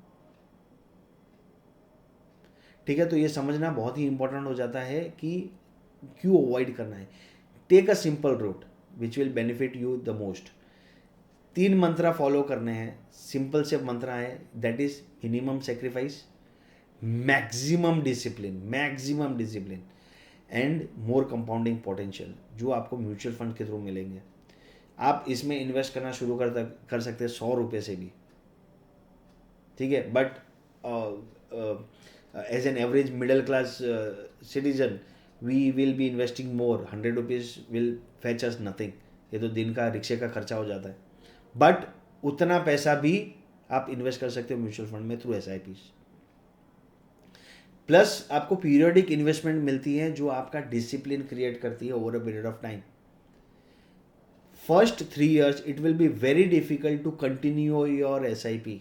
ठीक है, तो ये समझना बहुत ही इंपॉर्टेंट हो जाता है कि क्यों अवॉइड करना है. Take a simple route which will benefit you the most. 3 मंत्रा फॉलो करने हैं. सिंपल से मंत्रा है, that is minimum sacrifice, maximum discipline and more compounding potential, जो आपको म्यूचुअल फंड के थ्रू मिलेंगे. आप इसमें इन्वेस्ट करना शुरू कर सकते हैं 100 रुपये से भी. ठीक है, but as an average middle class citizen we will be investing more. 100 rupees will fetch us nothing. ये तो दिन का रिक्शे का खर्चा हो जाता है. बट उतना पैसा भी आप इन्वेस्ट कर सकते हो म्यूचुअल फंड में थ्रू SIPs. प्लस आपको पीरियोडिक इन्वेस्टमेंट मिलती है जो आपका डिसिप्लिन क्रिएट करती है over a period of time. First 3 years it will be very difficult to continue your SIP.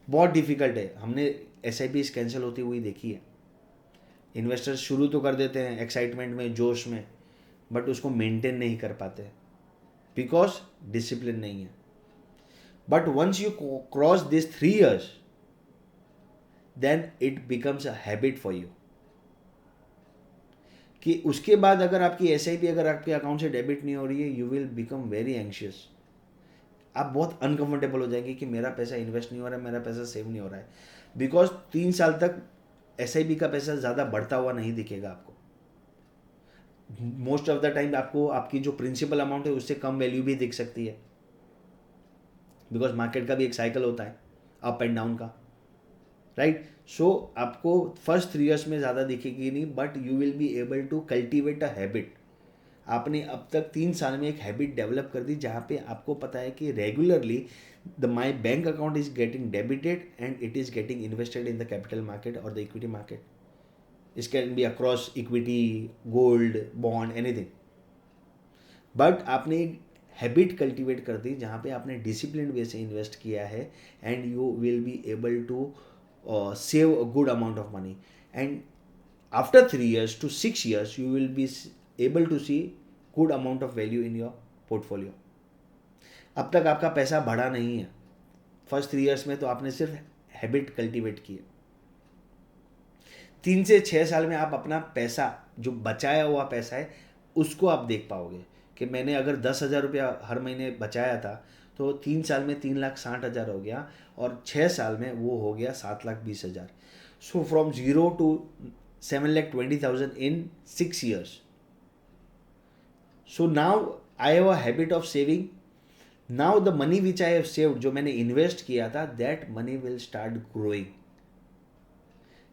बहुत डिफिकल्ट है. हमने SIPs कैंसिल होती हुई देखी है. इन्वेस्टर्स शुरू तो कर देते हैं एक्साइटमेंट में, जोश में, बट उसको मेंटेन नहीं कर पाते बिकॉज डिसिप्लिन नहीं है. But once you cross this 3 years, then it becomes a habit for you. कि उसके बाद अगर आपकी SIP अगर आपके अकाउंट से डेबिट नहीं हो रही है, you will become very anxious. आप बहुत अनकंफर्टेबल हो जाएंगे कि मेरा पैसा इन्वेस्ट नहीं हो रहा है, मेरा पैसा सेव नहीं हो रहा है. बिकॉज 3 साल तक SIP का पैसा ज़्यादा बढ़ता हुआ नहीं दिखेगा आपको. मोस्ट ऑफ द टाइम आपको आपकी जो प्रिंसिपल अमाउंट है उससे कम वैल्यू भी दिख सकती है, बिकॉज मार्केट का भी एक साइकिल होता है अप एंड डाउन का, राइट. सो आपको फर्स्ट 3 years में ज़्यादा दिखेगी नहीं, but you will be able to cultivate a habit. आपने अब तक 3 साल में एक हैबिट डेवलप कर दी जहाँ पे आपको पता है कि regularly my bank account is getting debited and it is getting invested in the capital market और the equity market. This can be across equity, gold, bond, anything. But आपने एक हैबिट कल्टिवेट कर दी जहाँ पे आपने डिसिप्लिन वे से invest किया है and you will be able to save a good amount of money. And after 3 years to 6 years you will be able to see good amount of value in your portfolio. अब तक आपका पैसा बढ़ा नहीं है. First 3 years में तो आपने सिर्फ हैबिट कल्टिवेट की है. 3 से 6 साल में आप अपना पैसा जो बचाया हुआ पैसा है उसको आप देख पाओगे कि मैंने अगर 10,000 रुपया हर महीने बचाया था तो 3 साल में 3,60,000 हो गया और 6 साल में वो हो गया 7,20,000. So from 0 to 7,20,000 in 6 years. So now I have a habit of saving. Now the money which I have saved, जो मैंने इन्वेस्ट किया था, that money will start growing.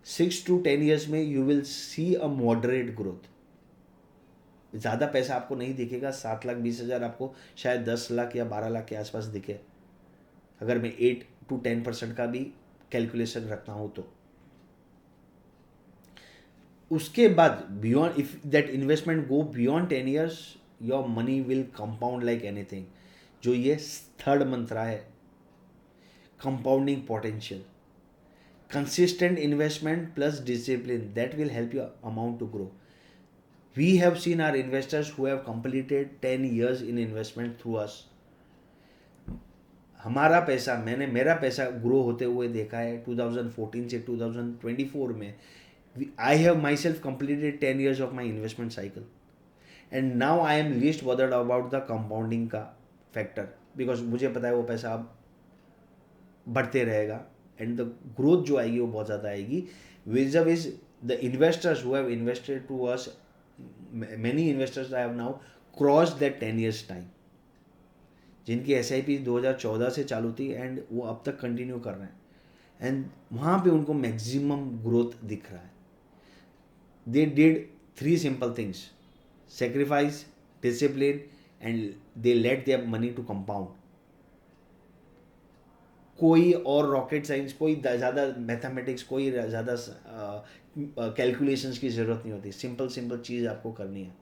6 to 10 years में you will see a moderate growth. ज़्यादा पैसा आपको नहीं दिखेगा. 7,20,000 आपको शायद 10 लाख या 12 लाख के आसपास दिखे. अगर मैं to 10% का भी कैलकुलेशन रखना हो तो उसके बाद beyond if that investment go beyond 10 years your money will compound like anything. जो ये थर्ड मंत्रा है, compounding potential. Consistent investment plus discipline that will help your amount to grow. We have seen our investors who have completed 10 years in investment through us. हमारा पैसा मेरा पैसा grow होते हुए देखा है 2014 से 2024 में. I have myself completed 10 years of my investment cycle and now I am least bothered about the compounding का factor because मुझे पता है वो पैसा अब बढ़ते रहेगा एंड द ग्रोथ जो आएगी वो बहुत ज़्यादा आएगी. vis-a-vis the investors who have invested to us, many investors I have now crossed that 10 years time, जिनकी SIP 2014 से चालू थी एंड वो अब तक कंटिन्यू कर रहे हैं एंड वहाँ पे उनको मैक्सिमम ग्रोथ दिख रहा है. They did 3 simple things: sacrifice, discipline and they let their money to compound. कोई और रॉकेट साइंस, कोई ज़्यादा मैथमेटिक्स, कोई ज़्यादा कैलकुलेशंस की ज़रूरत नहीं होती. सिंपल चीज़ आपको करनी है.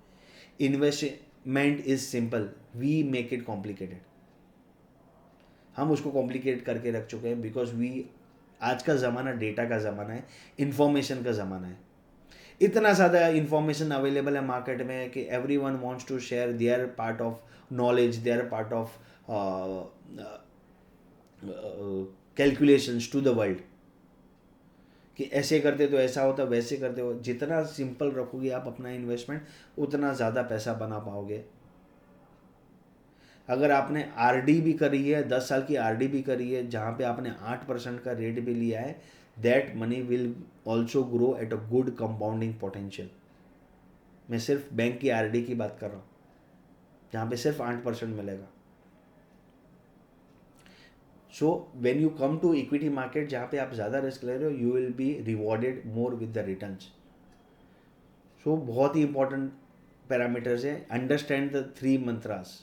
Investment is simple, we make it complicated. हम उसको कॉम्प्लिकेट करके रख चुके हैं बिकॉज आज का ज़माना डेटा का ज़माना है, इंफॉर्मेशन का ज़माना है. इतना ज़्यादा इंफॉर्मेशन अवेलेबल है मार्केट में कि everyone wants to share their part of knowledge, their part of calculations to the world कि ऐसे करते तो ऐसा होता, वैसे करते हो. जितना सिंपल रखोगे आप अपना इन्वेस्टमेंट उतना ज़्यादा पैसा बना पाओगे. अगर आपने आरडी भी करी है, 10 साल की आरडी भी करी है जहाँ पे आपने 8% का रेट भी लिया है, that money will also grow at a good compounding potential. मैं सिर्फ बैंक की आरडी की बात कर रहा हूँ जहाँ पे सिर्फ 8% मिलेगा. So when you come to equity market जहाँ पे आप ज़्यादा रिस्क ले रहे हो, you will be rewarded more with the returns. So बहुत ही इंपॉर्टेंट पैरामीटर्स है. Understand the 3 mantras.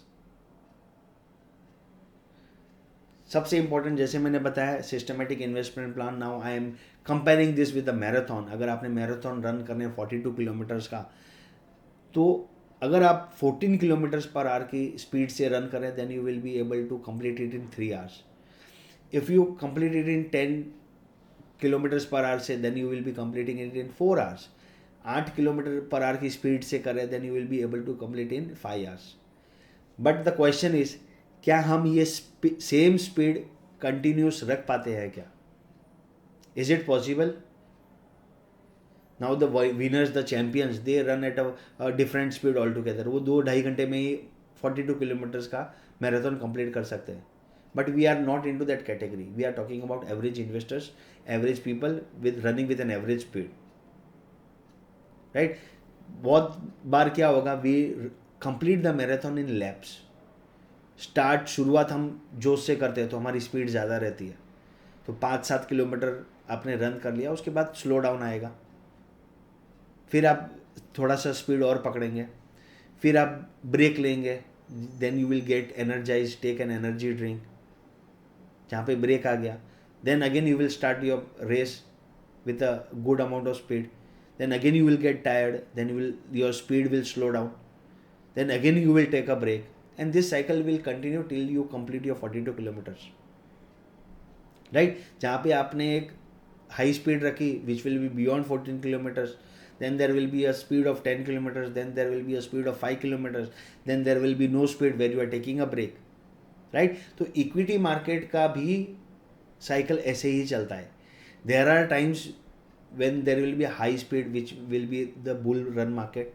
सबसे इंपॉर्टेंट जैसे मैंने बताया systematic investment plan. Now I am comparing this with the marathon. अगर आपने मैराथन रन करने 42 किलोमीटर्स का, तो अगर आप 14 किलोमीटर्स पर आवर की स्पीड से रन करें then you will be able to complete it in 3 hours. If you complete it in 10 kilometers per hour से then you will be completing it in 4 hours. 8 kilometre per hour की speed से करें then you will be able to complete in 5 hours. But the question is, क्या हम ये same speed continuous रख पाते हैं क्या? Is it possible? Now the winners, the champions, they run at a different speed altogether. वो 2-2.5 घंटे में ही 42 किलोमीटर्स का मैराथन कंप्लीट कर सकते हैं. But we are not into that category. We are talking about average investors, average people running with an average speed, right? बहुत बार क्या होगा, we complete the marathon in laps. शुरुआत हम जोश से करते हैं तो हमारी स्पीड ज़्यादा रहती है, तो 5-7 किलोमीटर आपने रन कर लिया, उसके बाद स्लो डाउन आएगा, फिर आप थोड़ा सा स्पीड और पकड़ेंगे, फिर आप ब्रेक लेंगे, then you will get energise, take an energy drink. जहाँ पे ब्रेक आ गया, then again you will start your race with a good amount of speed, then again you will get tired, then your speed will slow down, then again you will take a break, and this cycle will continue till you complete your 42 kilometres, right. जहाँ पे आपने एक high speed रखी विच will B beyond 14 kilometres, then there will be a speed of 10 kilometers, then there will be a speed of 5 kilometers, then there will be no speed where you are taking a break, right? तो equity market का भी cycle ऐसे ही चलता है. there are times when there will be a high speed which will be the bull run market,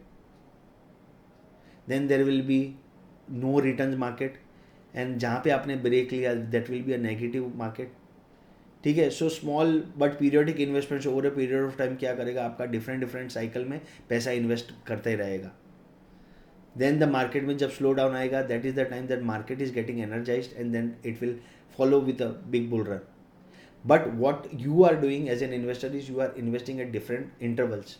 then there will be no returns market, and जहाँ पे आपने break लिया that will be a negative market. ठीक है. So small but periodic investments over a period of time क्या करेगा, आपका different cycle में पैसा इन्वेस्ट करते रहेगा. देन द मार्केट में जब स्लो डाउन आएगा, that is the time that market is getting energized and then it will follow with a big bull run. But what you are doing as an investor is you are investing at different intervals.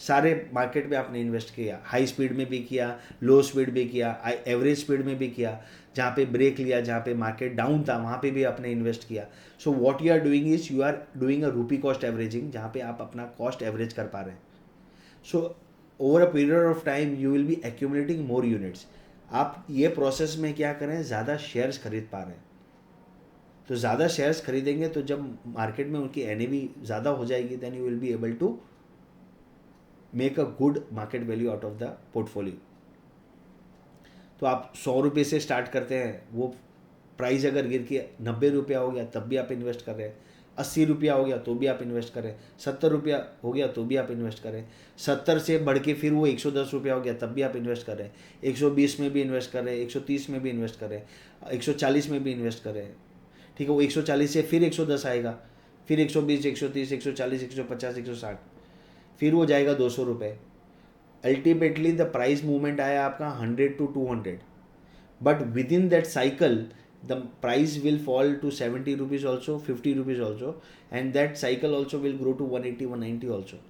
सारे market में आपने invest किया, high speed में भी किया, लो speed भी किया, average speed में भी किया, जहाँ पे ब्रेक लिया, जहाँ पे मार्केट डाउन था वहाँ पे भी आपने इन्वेस्ट किया. So what you are doing is you are doing a rupee cost averaging, जहाँ पे आप अपना कॉस्ट एवरेज कर पा रहे हैं. So over a period of time you will B accumulating more units. आप ये प्रोसेस में क्या करें, ज़्यादा शेयर्स खरीद पा रहे हैं. तो ज़्यादा शेयर्स खरीदेंगे तो जब मार्केट में उनकी एनएवी ज़्यादा हो जाएगी, then you will be able to make a good market value out of the portfolio. तो आप 100 रुपये से स्टार्ट करते हैं, वो प्राइस अगर गिर के 90 रुपया हो गया तब भी आप इन्वेस्ट कर रहे हैं, 80 रुपया हो गया तो भी आप इन्वेस्ट करें, 70 रुपया हो गया तो भी आप इन्वेस्ट करें, 70 से बढ़ के फिर वो 110 रुपया हो गया तब भी आप इन्वेस्ट करें, 120 में भी इन्वेस्ट करें, 130 में भी इन्वेस्ट करें, 140 में भी इन्वेस्ट करें. ठीक है, वो 140 से फिर 110 आएगा, फिर 120, 130, 140, 150, 160, फिर वो जाएगा 200 रुपये. अल्टीमेटली द प्राइस मूवमेंट आया आपका 100 to 200, but with in that cycle the price will fall to 70 rupees also, 50 rupees also, and that cycle also will grow to 180, 190 also.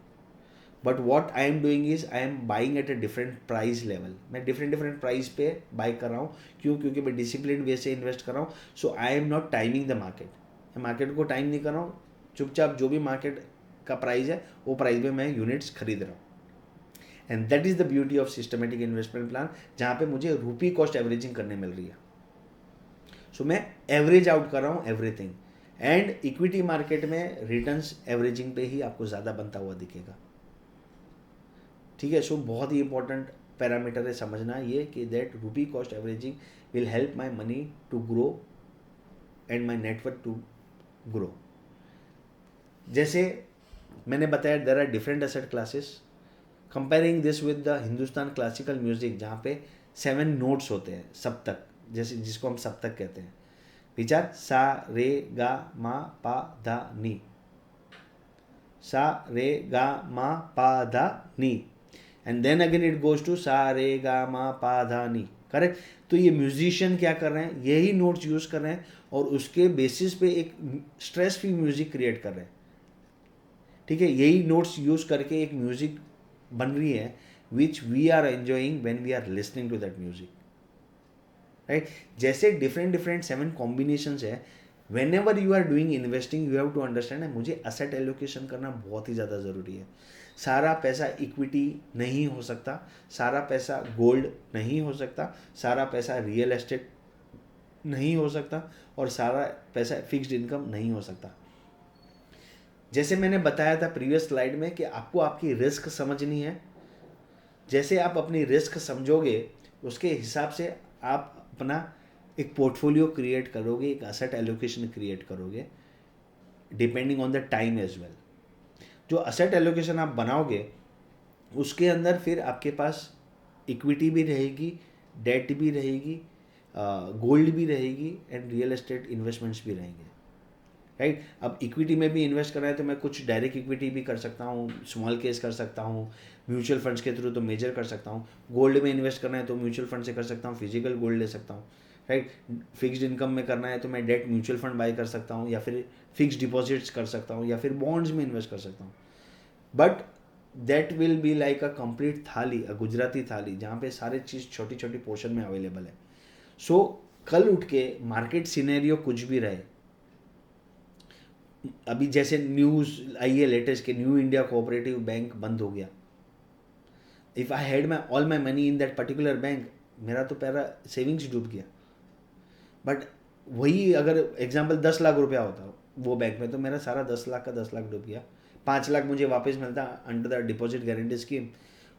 But what I am doing is I am buying at a different price level. मैं different price पे by कर रहा हूँ. क्यों? क्योंकि मैं discipline way से invest कर रहा हूँ. So I am not timing the market. मैं मार्केट को टाइम नहीं कर रहा हूँ, चुपचाप जो भी मार्केट का प्राइस है वो प्राइस में मैं यूनिट्स खरीद रहा हूँ. And that is the beauty of systematic investment plan, जहाँ पे मुझे रूपी कॉस्ट एवरेजिंग करने मिल रही है. सो मैं एवरेज आउट कर रहा हूँ एवरीथिंग. एंड इक्विटी मार्केट में रिटर्न्स एवरेजिंग पे ही आपको ज़्यादा बनता हुआ दिखेगा. ठीक है. सो बहुत ही इंपॉर्टेंट पैरामीटर है समझना ये कि that rupee cost averaging will help my money to grow and my network to grow. जैसे मैंने बताया there are different asset classes. Comparing this with the Hindustan classical music, जहाँ पे 7 नोट्स होते हैं सप्तक, जैसे जिसको हम सप्तक कहते हैं. विचार सा रे गा मा पा धा नी, सा रे गा मा पा धा नी, and then again it goes to सा रे गा मा पा धा नी. करेक्ट. तो ये म्यूजिशियन क्या कर रहे हैं, यही नोट्स यूज कर रहे हैं और उसके बेसिस पे एक स्ट्रेस फ्री म्यूजिक क्रिएट कर रहे हैं. ठीक है. यही नोट्स यूज करके एक म्यूजिक बन रही है which we are enjoying when we are listening to that music. Right. जैसे डिफरेंट 7 कॉम्बिनेशंस है. Whenever you are doing investing you have to understand है मुझे असेट एलोकेशन करना बहुत ही ज़्यादा ज़रूरी है. सारा पैसा इक्विटी नहीं हो सकता, सारा पैसा गोल्ड नहीं हो सकता, सारा पैसा रियल एस्टेट नहीं हो सकता, और सारा पैसा फिक्स्ड इनकम नहीं हो सकता. जैसे मैंने बताया था प्रीवियस स्लाइड में कि आपको आपकी रिस्क समझनी है. जैसे आप अपनी रिस्क समझोगे उसके हिसाब से आप अपना एक पोर्टफोलियो क्रिएट करोगे, एक असेट एलोकेशन क्रिएट करोगे depending on the time as well. जो असेट एलोकेशन आप बनाओगे उसके अंदर फिर आपके पास इक्विटी भी रहेगी, डेट भी रहेगी, गोल्ड भी रहेगी एंड रियल एस्टेट इन्वेस्टमेंट्स भी रहेंगे. राइट. अब इक्विटी में भी इन्वेस्ट करना है तो मैं कुछ डायरेक्ट इक्विटी भी कर सकता हूँ, स्मॉल केस कर सकता हूँ, म्यूचुअल फंड्स के थ्रू तो मेजर कर सकता हूँ. गोल्ड में इन्वेस्ट करना है तो म्यूचुअल फंड से कर सकता हूँ, फिजिकल गोल्ड ले सकता हूँ. राइट. फिक्स्ड इनकम में करना है तो मैं डेट म्यूचुअल फंड बाई कर सकता हूँ, या फिर फिक्स्ड डिपॉजिट्स कर सकता हूँ, या फिर बॉन्ड्स में इन्वेस्ट कर सकता हूँ. But that will be like a complete थाली, अ गुजराती थाली, जहाँ पे सारे चीज़ छोटी छोटी पोर्शन में अवेलेबल है. सो कल उठ के मार्केट सिनेरियो कुछ भी रहे, अभी जैसे न्यूज़ आई है लेटेस्ट कि न्यू इंडिया कोऑपरेटिव बैंक बंद हो गया. If I had my all my money in that particular bank, मेरा तो पहला सेविंग्स डूब गया. बट वही अगर एग्जांपल 10 लाख रुपया होता वो बैंक में, तो मेरा सारा 10 लाख का 10 लाख डूब गया. 5 लाख मुझे वापस मिलता under the deposit guarantee scheme.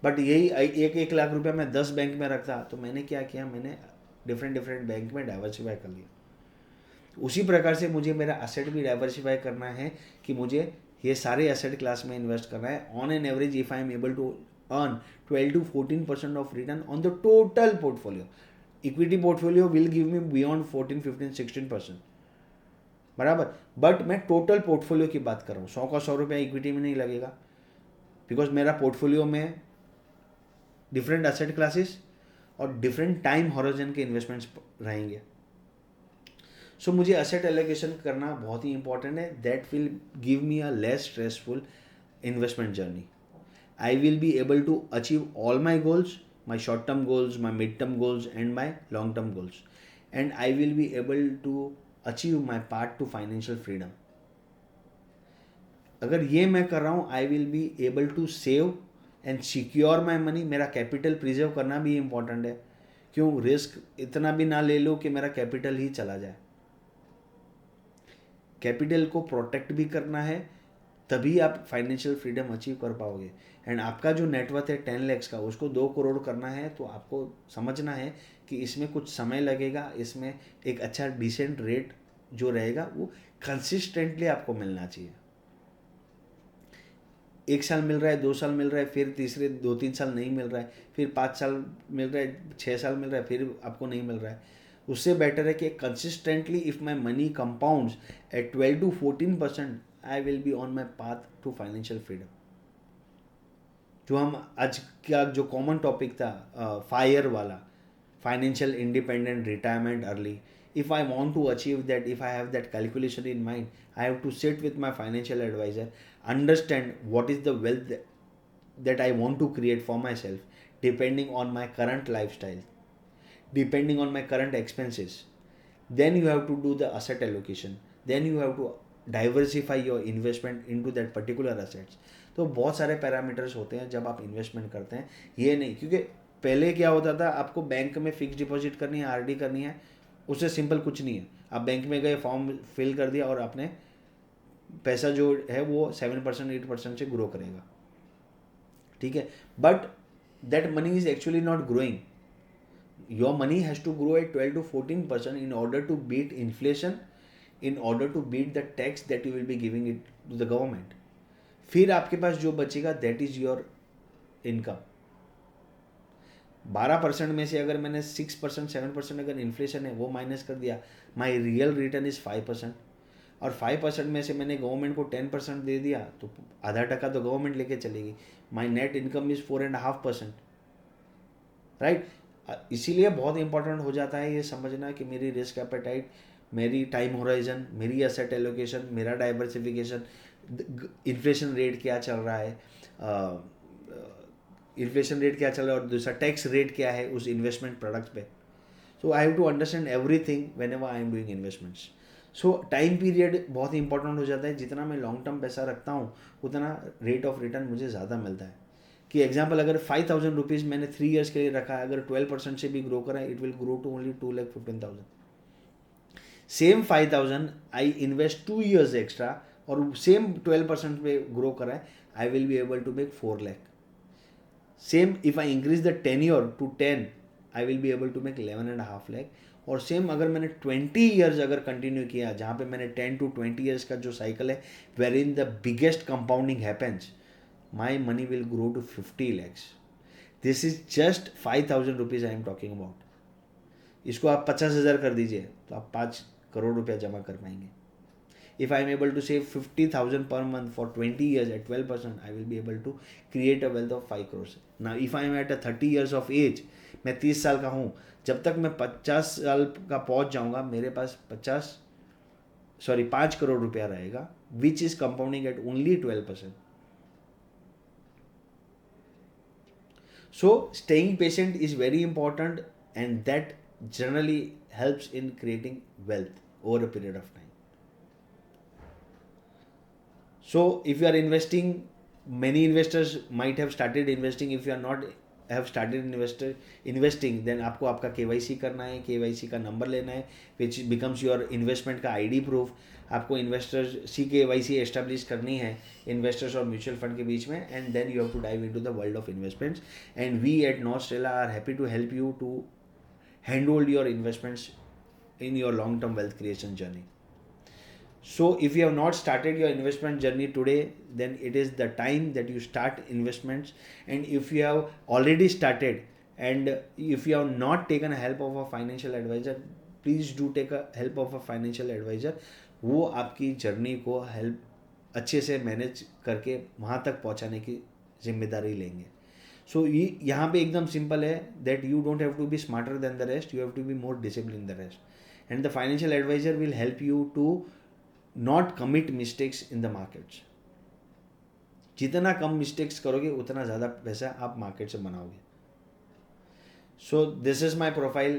But यही 1 लाख रुपया मैं 10 बैंक में रखता, तो मैंने क्या किया, मैंने डिफरेंट बैंक में डाइवर्सिफाई कर लिया. उसी प्रकार से मुझे मेरा एसेट भी डाइवर्सिफाई करना है कि मुझे ये सारे एसेट क्लास में इन्वेस्ट करना है. On an average if I am able to earn 12 to 14% of return on the total portfolio, equity portfolio will give me beyond 14, 15, 16%, बराबर. बट मैं टोटल पोर्टफोलियो की बात कर रहा हूँ. 100 का 100 रुपया इक्विटी में नहीं लगेगा, बिकॉज मेरा पोर्टफोलियो में डिफरेंट एसेट क्लासेस और डिफरेंट टाइम हॉरिजन के इन्वेस्टमेंट्स रहेंगे. सो मुझे एसेट एलोकेशन करना बहुत ही इंपॉर्टेंट है. That will give me a less stressful investment journey. I will be able to achieve all my goals, my short term goals, my mid term goals, and my long term goals. And I will be able to achieve my path to financial freedom. अगर ये मैं कर रहा हूँ, I will be able to save and secure my money. मेरा capital preserve करना भी important है. क्यों? रिस्क इतना भी ना ले लो कि मेरा कैपिटल ही चला जाए. कैपिटल को प्रोटेक्ट भी करना है, तभी आप फाइनेंशियल फ्रीडम अचीव कर पाओगे. एंड आपका जो नेटवर्थ है 10 lakhs का, उसको 2 करोड़ करना है, तो आपको समझना है कि इसमें कुछ समय लगेगा. इसमें एक अच्छा डिसेंट रेट जो रहेगा वो कंसिस्टेंटली आपको मिलना चाहिए. 1 साल मिल रहा है, 2 साल मिल रहा है, फिर तीसरे 2-3 साल नहीं मिल रहा है, फिर 5 साल मिल रहा है, 6 साल मिल रहा है, फिर आपको नहीं मिल रहा है. उससे बेटर है कि consistently if my money compounds at 12-14%, I will be on my path to financial freedom. जो हम आज का जो कॉमन टॉपिक था, फायर वाला, financial independent retirement early. If I want to achieve that, if I have that calculation in mind, I have to sit with my financial advisor, understand what is the wealth that I want to create for myself, depending on my current lifestyle, depending on my current expenses. Then you have to do the asset allocation. Then you have to diversify your investment into that particular assets. तो बहुत सारे parameters होते हैं जब आप investment करते हैं. ये नहीं, क्योंकि पहले क्या होता था, आपको बैंक में फिक्स डिपॉजिट करनी है, आरडी करनी है, उससे सिंपल कुछ नहीं है. आप बैंक में गए, फॉर्म फिल कर दिया और आपने पैसा जो है वो 7% 8% से ग्रो करेगा. ठीक है, but that money is actually not growing. Your money has to grow at 12-14% in order to beat inflation, in order to beat the tax that you will be giving it to the government. फिर आपके पास जो बचेगा that is your income. 12% में से अगर मैंने 6% 7% अगर inflation है वो माइनस कर दिया, माई रियल रिटर्न इज 5%. और 5% में से मैंने गवर्नमेंट को 10% दे दिया, तो आधा टका तो गवर्नमेंट लेके चलेगी. My net income is 4.5%. Right. इसीलिए बहुत इंपॉर्टेंट हो जाता है ये समझना कि मेरी रिस्क एपेटाइट, मेरी टाइम होराइजन, मेरी एसेट एलोकेशन, मेरा डाइवर्सिफिकेशन, इन्फ्लेशन रेट क्या चल रहा है, इन्फ्लेशन रेट क्या चल रहा है, और दूसरा टैक्स रेट क्या है उस इन्वेस्टमेंट प्रोडक्ट पे. So I have to understand everything whenever I am doing investments. So time period बहुत इंपॉर्टेंट हो जाता है. जितना मैं लॉन्ग टर्म पैसा रखता हूँ उतना रेट ऑफ रिटर्न मुझे ज़्यादा मिलता है. कि एग्जाम्पल, अगर 5,000 रुपीज़ मैंने 3 ईयर्स के लिए रखा है, अगर 12% से भी ग्रो करा है, it will grow to only 2,15,000. Same 5,000 I invest 2 years extra और सेम 12% पे ग्रो करा है, I will be able to make 4 lakh. Same if I increase the tenure to 10, I will be able to make 11.5 lakh. और सेम अगर मैंने 20 years अगर continue किया, जहाँ पे मैंने 10 to 20 ईयर्स का जो साइकिल है, wherein the biggest compounding happens, my money will grow to 50 lakhs. This is just 5,000 rupees I am talking about. इसको आप 50,000 कर दीजिए तो आप 5 करोड़ रुपया जमा कर पाएंगे. If I am able to save 50,000 per month for 20 years at 12%, I will be able to create a wealth of 5 crores. Now if I am at a 30 years of age, मैं 30 साल का हूँ, जब तक मैं 50 साल का पहुँच जाऊँगा, मेरे पास 5 करोड़ रुपया रहेगा, which is compounding at only 12%. So staying patient is very important, and that generally helps in creating wealth over a period of time. So if you are investing, many investors might have started investing. If you are not have started investing, then आपको आपका KYC करना है, KYC का number लेना है, which becomes your investment का ID proof. आपको investors CKYC establish करनी है इन्वेस्टर्स और म्यूचुअल फंड के बीच में, and then you have to dive into the world of investments. And we at Nostrela are happy to help you to handhold your investments in your long term wealth creation journey. So if you have not started your investment journey today, then it is the time that you start investments. And if you have already started, and if you have not taken help of a financial advisor, please do take a help of a financial advisor. वो आपकी journey को help अच्छे से manage करके वहाँ तक पहुँचाने की जिम्मेदारी लेंगे. सो ये यहाँ पे एकदम सिंपल है, that you don't have to be smarter than the rest, you have to be more discipline the rest. And the financial advisor will help you to not commit mistakes in the markets. जितना कम mistakes करोगे उतना ज़्यादा पैसा आप market से बनाओगे. So this is my profile.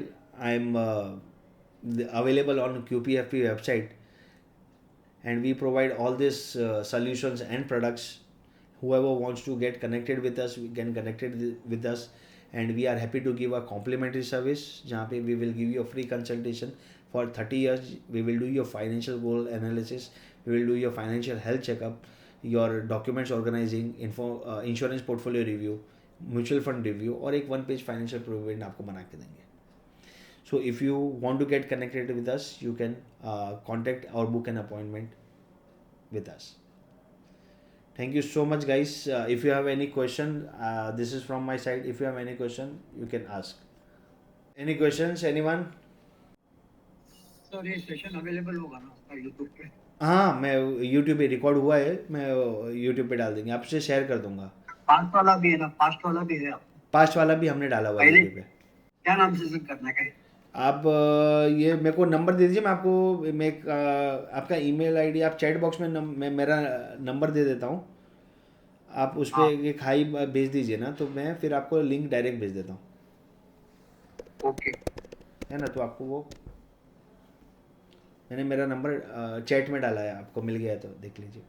I'm available on QPFP website, and we provide all these solutions and products. Whoever wants to get connected with us, we can connected with us, and we are happy to give a complimentary service. जहाँ पे we will give you a free consultation for 30 years. We will do your financial goal analysis. We will do your financial health checkup, your documents organizing, insurance portfolio review, mutual fund review और एक 1 page financial provident आपको बना के देंगे. So if you want to get connected with us you can contact और book an appointment with us. Thank you so much, guys. If you have any question, this is from my side. If you have any question, you can ask. Any questions, anyone? Sir ये session available होगा ना आपका YouTube पे? हाँ, मैं YouTube पे record हुआ है, मैं यूट्यूब पे डाल देंगे, आपसे शेयर कर दूंगा. पास्ट वाला भी है ना? पास्ट वाला भी है आपका? पास्ट वाला भी हमने डाला हुआ है पहले यूट्यूब पे. क्या नाम से सेंड करना है? आप ये मेरे को नंबर दे दीजिए, मैं आपको आपका ईमेल आईडी आप चैट बॉक्स में मैं मेरा नंबर दे देता हूँ. आप उस हाँ. पर एक हाई भेज दीजिए ना, तो मैं फिर आपको लिंक डायरेक्ट भेज देता हूँ. ओके. है ना, तो आपको वो मैंने मेरा नंबर चैट में डाला है, आपको मिल गया है तो देख लीजिए.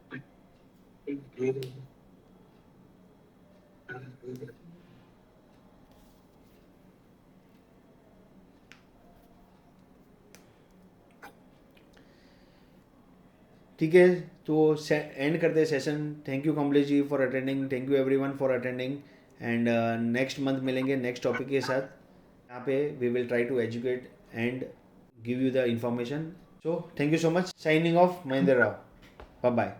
ठीक है, तो एंड करते हैं session. Thank you Kamlesh ji for attending. Thank you everyone for attending. And next month मिलेंगे नेक्स्ट टॉपिक के साथ. यहाँ पे we will try to educate and give you the information. So thank you so much. Signing off, Mahendra Rao. Bye bye.